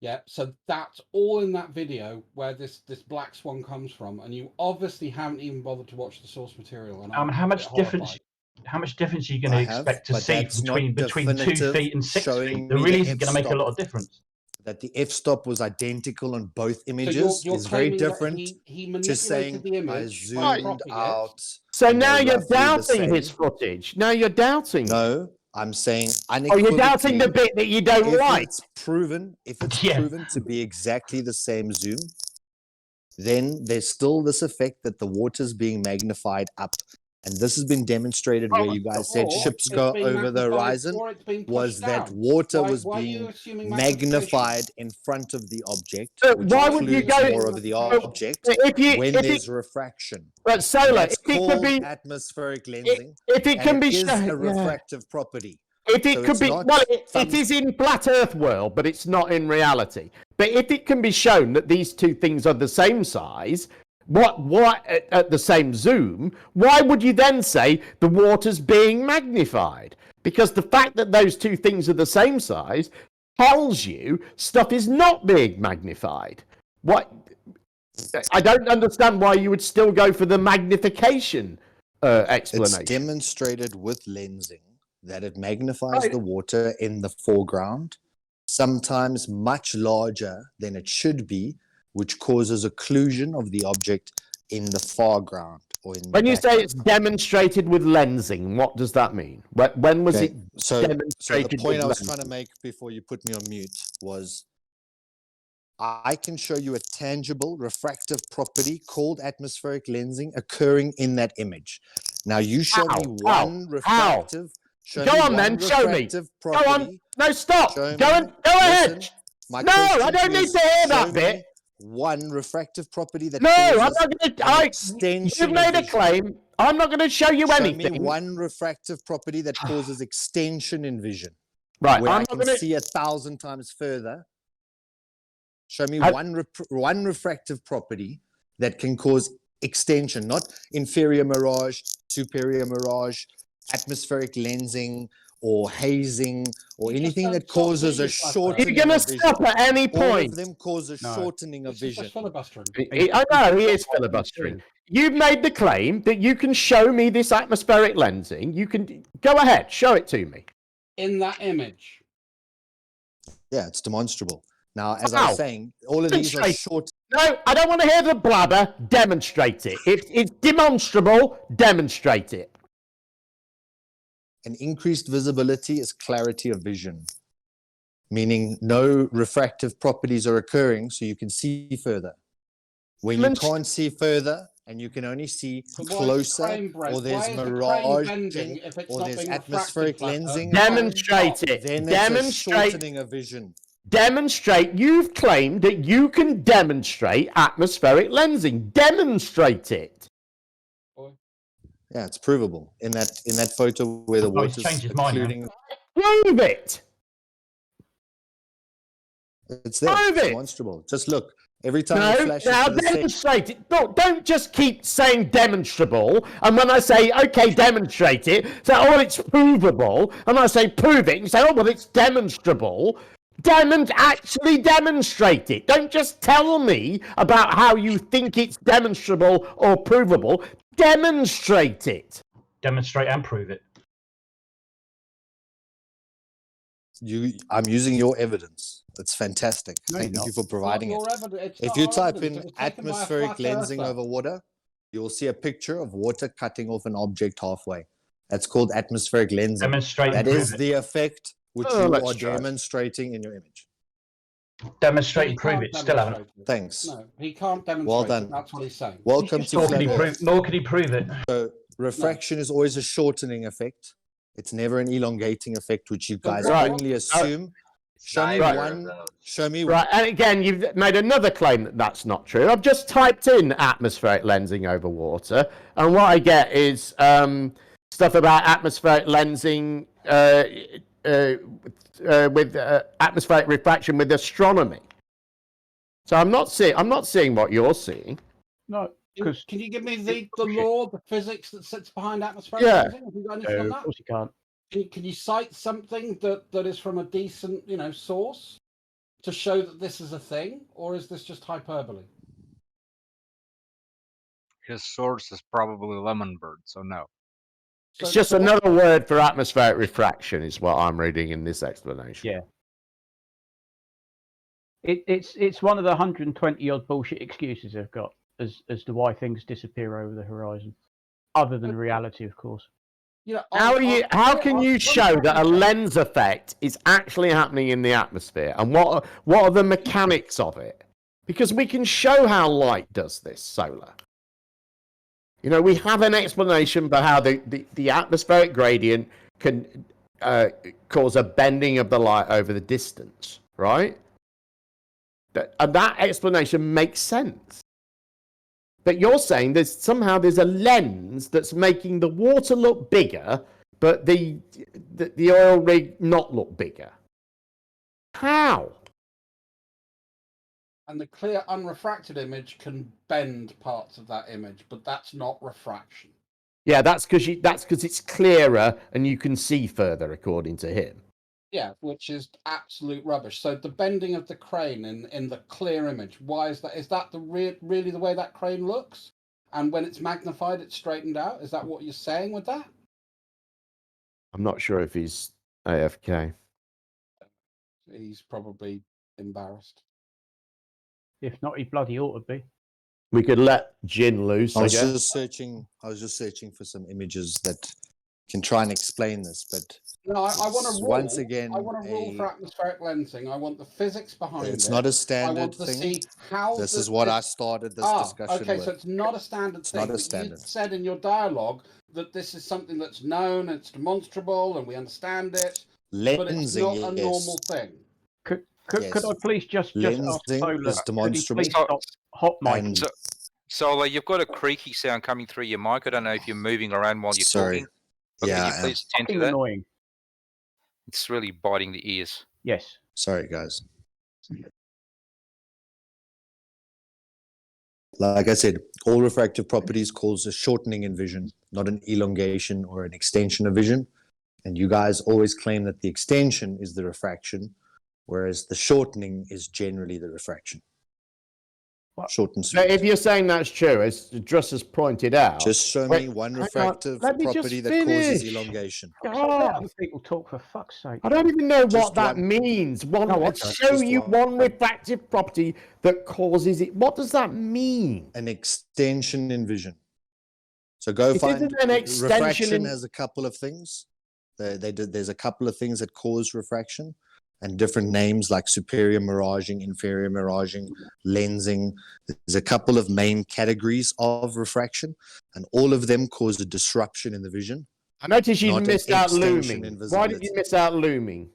Yeah, so that's all in that video where this black swan comes from, and you obviously haven't even bothered to watch the source material. And how much difference? How much difference are you going to expect to see between 2 feet and 6 feet? There really isn't going to make a lot of difference. That the f-stop was identical on both images is very different to saying I zoomed out. So now you're doubting his footage. Now you're doubting. No, I'm saying you're doubting the bit that you don't like. If it's proven to be exactly the same zoom, then there's still this effect that the water's being magnified up. And this has been demonstrated where you guys said ships go over the horizon, was that water was being magnified in front of the object, which why would you go more of the object when there's refraction. But Solar, if it could be atmospheric lensing, if it can be is a refractive property. If it could be, well, it is in flat Earth world, but it's not in reality. But if it can be shown that these two things are the same size, what at the same zoom, why would you then say the water's being magnified? Because the fact that those two things are the same size tells you stuff is not being magnified. What? I don't understand why you would still go for the magnification explanation. It's demonstrated with lensing that it magnifies the water in the foreground, sometimes much larger than it should be, which causes occlusion of the object in the foreground. Or in when you say it's demonstrated with lensing, what does that mean? When was it demonstrated? So the point I was lensing? trying to make before you put me on mute was I can show you a tangible refractive property called atmospheric lensing occurring in that image. Now you show me one refractive. Go on then, show me. Go on. No, stop. Go ahead. No, I don't need to hear that bit. One refractive property that I'm not going to. You've made a claim. I'm not going to show you anything. Me one refractive property that causes extension in vision. Right, where I can see 1,000 times further. Show me one refractive property that can cause extension, not inferior mirage, superior mirage, atmospheric lensing, or hazing, or anything that causes a shortening. You're going to stop at any point. All of them cause a shortening of vision. I know, he is filibustering. You've made the claim that you can show me this atmospheric lensing. You can go ahead, show it to me. In that image. Yeah, it's demonstrable. Now, as I was saying, all of these are short. No, I don't want to hear the blabber. Demonstrate it. It's demonstrable. Demonstrate it. An increased visibility is clarity of vision, meaning no refractive properties are occurring, so you can see further. When you can't see further and you can only see closer, or there's mirage, or there's atmospheric lensing, demonstrate it. Then it's a shortening of vision. Demonstrate. You've claimed that you can demonstrate atmospheric lensing. Demonstrate it. Yeah, it's provable in that photo where the water's including. Prove it. It's there. It's demonstrable. Just look. Every time it flashes. Now demonstrate it. Don't just keep saying demonstrable. And when I say okay, demonstrate it, say it's provable. And I say prove it. You say well it's demonstrable. Actually demonstrate it. Don't just tell me about how you think it's demonstrable or provable. Demonstrate it. Demonstrate and prove it. I'm using your evidence. That's fantastic. No, Thank you're you for not. providing It's it. not your evidence. It's If not you our type evidence. in It was taken by a atmospheric flat lensing earther. over water, you'll see a picture of water cutting off an object halfway. That's called atmospheric lensing. Demonstrate That and is prove the effect which Oh, you let's are try it. demonstrating in your image. Demonstrate He and prove can't it. Still haven't. demonstrate it. Thanks. No, he can't demonstrate Well it. done. That's what he's saying. Welcome to Nor Flat can, he Earth. prove, nor can he prove it. So refraction is always a shortening effect. It's never an elongating effect, which you guys Right. only assume. Show me Right. one. Show me Right, and again, you've made another claim that that's not true. I've just typed in atmospheric lensing over water, and what I get is stuff about atmospheric lensing with atmospheric refraction with astronomy. So I'm not seeing what you're seeing. No, because can you give me the law, the physics that sits behind atmospheric Yeah. lensing? Have you got anything on of that? course you can't. Can you cite something that is from a decent, source to show that this is a thing, or is this just hyperbole? His source is probably lemon bird, so no. It's just another word for atmospheric refraction, is what I'm reading in this explanation. Yeah. It's one of the 120 odd bullshit excuses they've got as to why things disappear over the horizon, other than reality, of course. How can you show that a lens effect is actually happening in the atmosphere, and what are the mechanics of it? Because we can show how light does this solar. We have an explanation for how the atmospheric gradient can cause a bending of the light over the distance, right? And that explanation makes sense. But you're saying there's a lens that's making the water look bigger, but the oil rig not look bigger. How? And the clear unrefracted image can bend parts of that image, but that's not refraction. Yeah, that's because it's clearer and you can see further, according to him. Yeah, which is absolute rubbish. So the bending of the crane in the clear image, why is that? Is that really the way that crane looks? And when it's magnified, it's straightened out? Is that what you're saying with that? I'm not sure if he's AFK. He's probably embarrassed. If not, he bloody ought to be. We could let Jin loose. I was guess. just searching for some images that can try and explain this, but No, I want a rule. once again, I want a rule for atmospheric lensing. I want the physics behind it. it's not a I standard want to thing. see how This is what I started this discussion okay, with. so it's not a standard It's thing. not a but standard. You said in your dialogue that this is something that's known, it's demonstrable, and we understand it, but it's not Lensing, a yes. normal thing. Could Yes. I please just ask Lensing Solar, is could he demonstrable. please stop hot mic? And So you've got a creaky sound coming through your mic. I don't know if you're moving around while you're sorry, talking. But yeah, can I you am. please attend to Fucking that? annoying. It's really biting the ears. Yes. Sorry, guys. Like I said, all refractive properties cause a shortening in vision, not an elongation or an extension of vision. And you guys always claim that the extension is the refraction, whereas the shortening is generally the refraction. Short and So sweet. if you're saying that's true, as Druss has pointed out, Just show me one hang on, refractive let me just property that causes finish. elongation. Let God. other people talk, for fuck's sake. I don't even know Just what that one. means. No, I don't. Show Just you one. one refractive property that causes it. What does that mean? An extension in vision. So go It find isn't an extension refraction in- has a couple of things. There's a couple of things that cause refraction, and different names like superior miraging, inferior miraging, lensing. There's a couple of main categories of refraction, and all of them cause a disruption in the vision. I noticed you not an missed out extension looming. in Why did you visibility. miss out looming?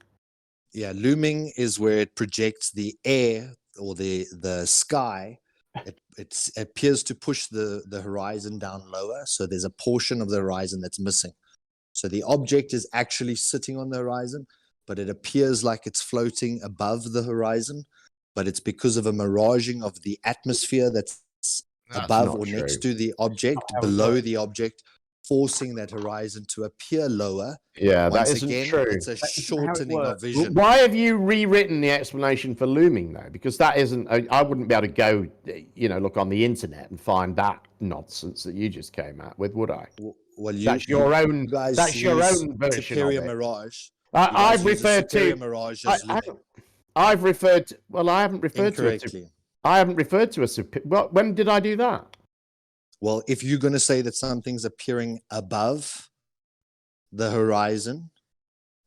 Yeah, looming is where it projects the air or the sky. It appears to push the horizon down lower, so there's a portion of the horizon that's missing. So the object is actually sitting on the horizon, but it appears like it's floating above the horizon, but it's because of a miraging of the atmosphere that's above not or next true. to the object, how it below works. the object, forcing that horizon to appear lower. Yeah, that Once isn't again, true. it's a shortening of vision. Why have you rewritten the explanation for looming though? Because that isn't. I wouldn't be able to go, look on the internet and find that nonsense that you just came out with, would I? Well, that's your own. guys That's your use own version Superior of it. Mirage. I've referred Superior to. Mirage as looming. I've referred. To, well, I haven't referred Incorrectly. to it. I haven't referred to a super. Well, when did I do that? Well, if you're going to say that something's appearing above the horizon,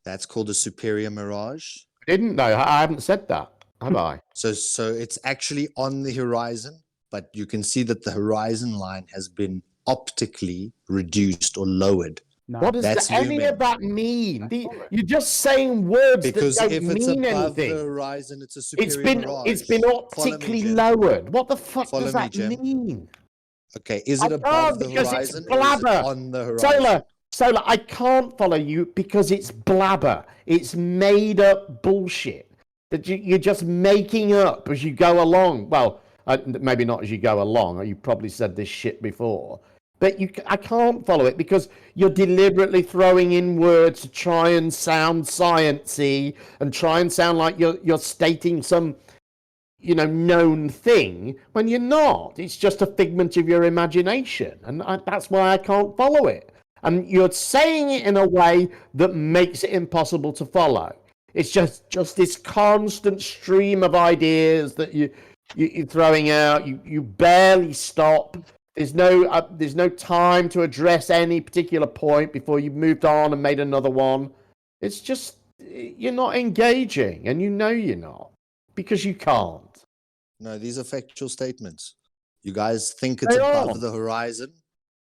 that's called a superior mirage. I didn't know. I haven't said that, have I? So it's actually on the horizon, but you can see that the horizon line has been optically reduced or lowered. What does any looming. of that mean? You're just saying words Because that don't if it's mean above anything. the horizon, it's a superior mirage. It's been optically lowered. What the fuck does that mean? Okay, is it above the because horizon it's or is it blabber. on the horizon? Solar, I can't follow you because it's blabber. It's made up bullshit that you're just making up as you go along. Well, maybe not as you go along. You probably said this shit before. But I can't follow it because you're deliberately throwing in words to try and sound sciencey and try and sound like you're stating some known thing when you're not. It's just a figment of your imagination, and that's why I can't follow it. And you're saying it in a way that makes it impossible to follow. It's just this constant stream of ideas that you're throwing out. You barely stop. There's no time to address any particular point before you've moved on and made another one. It's just you're not engaging, and you're not because you can't. No, these are factual statements. You guys think it's They above are. the horizon,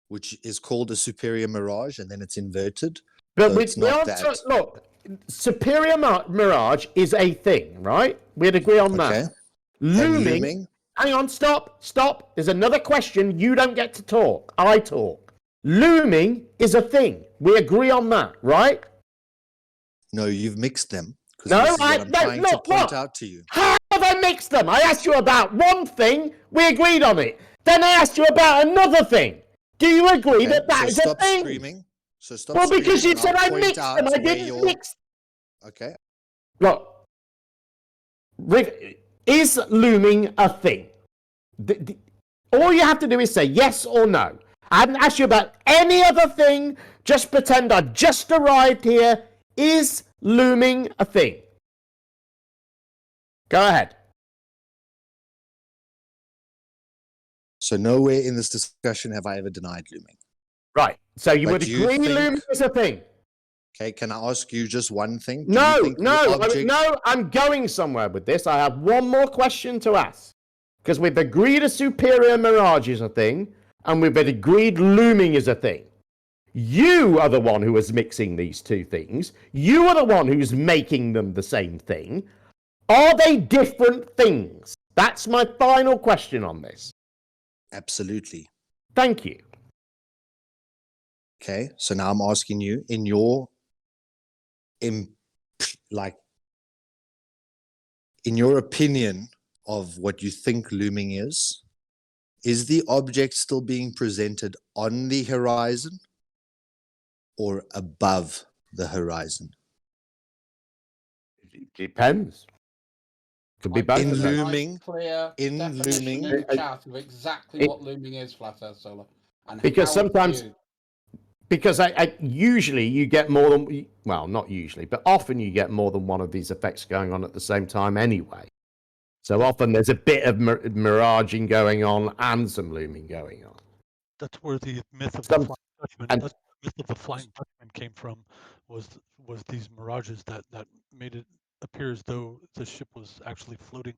which is called a superior mirage, and then it's inverted. But So it's not that. look, Superior Mirage is a thing, right? We'd agree on Okay. that. Looming. Hang on, stop. There's another question. You don't get to talk. I talk. Looming is a thing. We agree on that, right? No, you've mixed them. No, this is what I'm trying to point out to you. How have I mixed them? I asked you about one thing. We agreed on it. Then I asked you about another thing. Do you agree that that is a thing? Screaming. So stop Well, because screaming you and said I'll I point mixed out them. I where didn't you're- mix. Okay. Look, is looming a thing? All you have to do is say yes or no. I haven't asked you about any other thing. Just pretend I've just arrived here. Is looming a thing? Go ahead. So nowhere in this discussion have I ever denied looming. Right. So you But would do you agree think- looming is a thing? Okay, can I ask you just one thing? Do you No, think the no, object- no, I'm going somewhere with this. I have one more question to ask. Because we've agreed a superior mirage is a thing, and we've agreed looming is a thing. You are the one who is mixing these two things. You are the one who's making them the same thing. Are they different things? That's my final question on this. Absolutely. Thank you. Okay, so now I'm asking you, in your opinion of what you think looming is the object still being presented on the horizon or above the horizon? It depends. Could be both. In of them. looming, Clear in definition looming, in the chat of exactly it- what looming is, Flat Earth Solar. And Because how it's sometimes, viewed. because I usually you get more than, well, not usually, but often you get more than one of these effects going on at the same time anyway. So often there's a bit of miraging going on and some looming going on. That's where the myth of the Flying Dutchman. That's where the myth of the Flying Dutchman came from. Was these mirages that made it appear as though the ship was actually floating.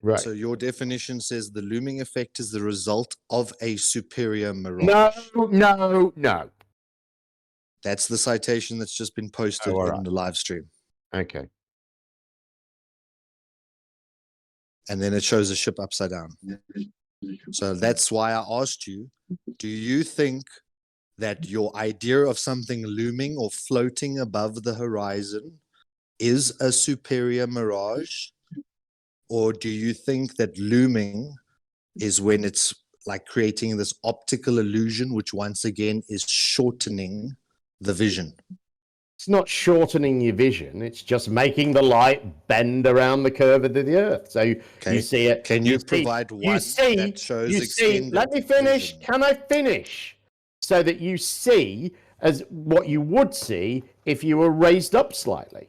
Right. So your definition says the looming effect is the result of a superior mirage. No. That's the citation that's just been posted in the live stream. Okay. And then it shows a ship upside down. So that's why I asked you, do you think that your idea of something looming or floating above the horizon is a superior mirage? Or do you think that looming is when it's like creating this optical illusion, which once again is shortening the vision. It's not shortening your vision. It's just making the light bend around the curve of the Earth. So you see it. Can you provide one that shows you extended see. Let me finish. vision? Can I finish? So that you see as what you would see if you were raised up slightly,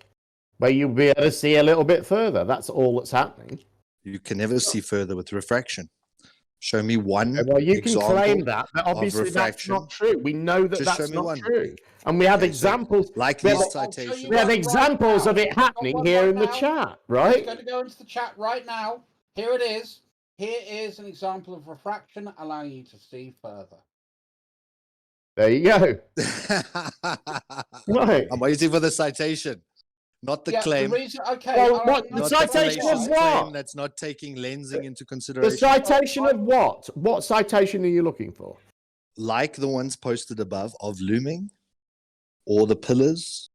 where you'll be able to see a little bit further. That's all that's happening. You can never see further with refraction. Show me one. Well, you can example claim that, but obviously that's not true. We know that that's not true, and we have examples. Like we these have, citations. we have examples of it happening here in the chat, right? It's going to go into the chat right now. Here it is. Here is an example of refraction allowing you to see further. There you go. Right. I'm waiting for the citation, not the claim. The reason, okay. Well, what, the Not citation the of fallacious what? claim that's not taking lensing into consideration. The citation of what? What citation are you looking for? Like the ones posted above of looming, or the pillars,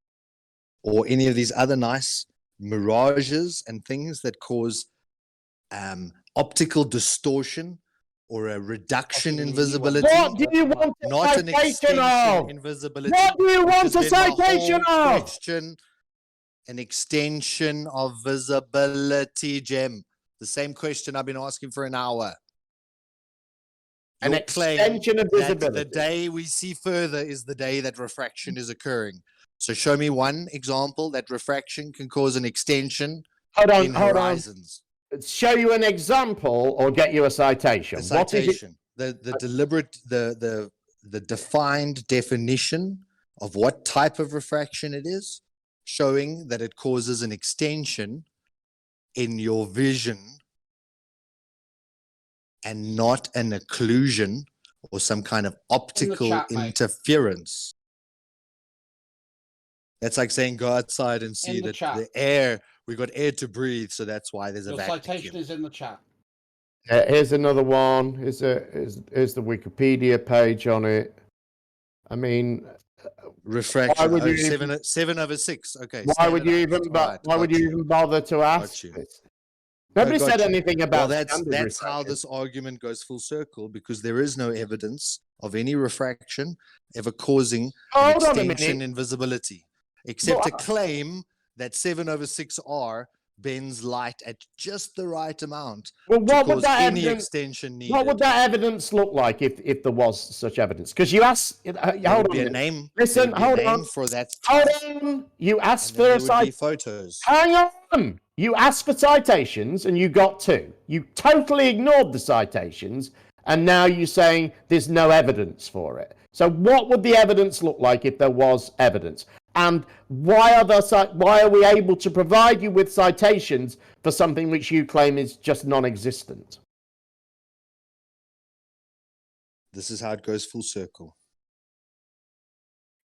or any of these other nice mirages and things that cause optical distortion or a reduction in visibility. What do you want a not an citation extension of? in visibility? What do you want Which a has been my citation whole of? question. An extension of visibility, Jem. The same question I've been asking for an hour. An Your claim extension of that visibility. the day we see further is the day that refraction is occurring. So show me one example that refraction can cause an extension in horizons. Show you an example or get you a citation. The citation, the deliberate, the defined definition of what type of refraction it is, showing that it causes an extension in your vision and not an occlusion or some kind of optical interference. That's like saying go outside and see that the air, we got air to breathe, so that's why there's a vacuum. Citation is in the chat. Here's another one. Here's the Wikipedia page on it. I mean, refraction. Why would you 7/6. Okay. Why would you even? Why would you even bother to ask? Nobody said anything about. Well, that's how this argument goes full circle, because there is no evidence of any refraction ever causing an extension in visibility, except a claim that 7/6R bends light at just the right amount Well, to what would cause that any evidence? extension needed. What would that evidence look like if there was such evidence? Because you asked. Hold on. A name. Listen. Hold on. For that. Hold on. You asked for a citation. Photos. Hang on. You asked for citations and you got 2. You totally ignored the citations, and now you're saying there's no evidence for it. So what would the evidence look like if there was evidence? And why are we able to provide you with citations for something which you claim is just non-existent? This is how it goes full circle.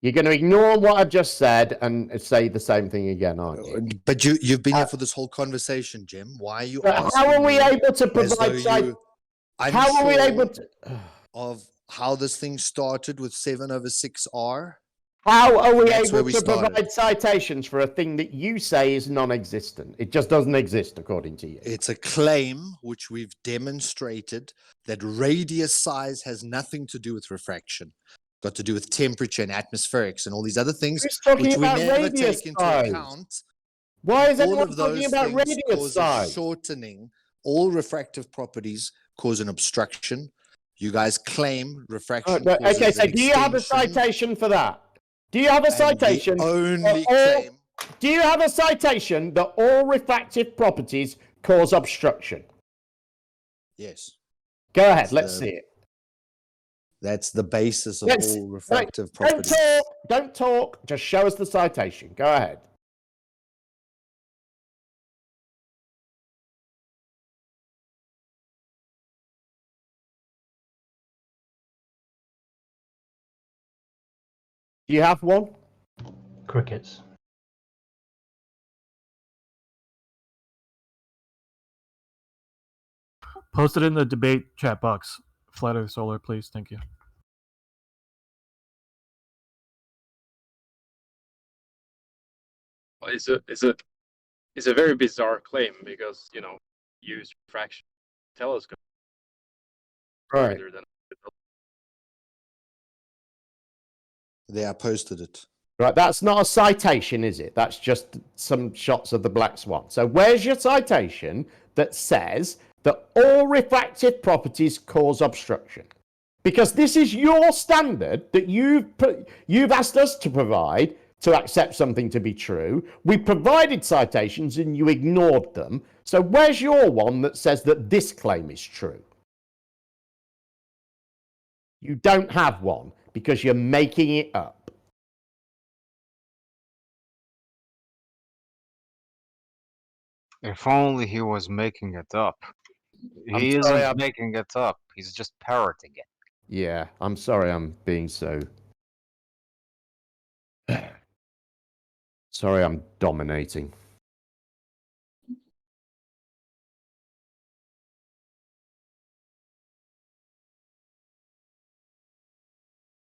You're going to ignore what I've just said and say the same thing again, aren't you? But you've been here for this whole conversation, Jim. Why are you asking how are we able to provide how are we able to of how this thing started with 7/6R? How are we That's where able we to started. provide citations for a thing that you say is non-existent? It just doesn't exist, according to you. It's a claim which we've demonstrated that radius size has nothing to do with refraction. Got to do with temperature and atmospherics and all these other things Who's talking which we about never radius take into size? account. Why is All everyone of those talking about things radius cause a size? shortening. All refractive properties cause an obstruction. You guys claim refraction causes Okay, so an do you have a extension. citation for that? Do you have a citation? Only claim. Do you have a citation that all refractive properties cause obstruction? Yes. Go ahead, let's see it. That's the basis of all refractive Don't properties. don't talk, just show us the citation. Go ahead. Do you have one? Crickets. Post it in the debate chat box. Flat Earth Solar, please. Thank you. It's a very bizarre claim because use refraction telescope. Right. further than. There, I posted it. Right, that's not a citation, is it? That's just some shots of the black swan. So where's your citation that says that all refractive properties cause obstruction? Because this is your standard that you've asked us to provide to accept something to be true. We provided citations and you ignored them. So where's your one that says that this claim is true? You don't have one because you're making it up. If only he was making it up. He isn't making it up. He's just parroting it. Yeah, I'm sorry I'm being so... Sorry I'm dominating.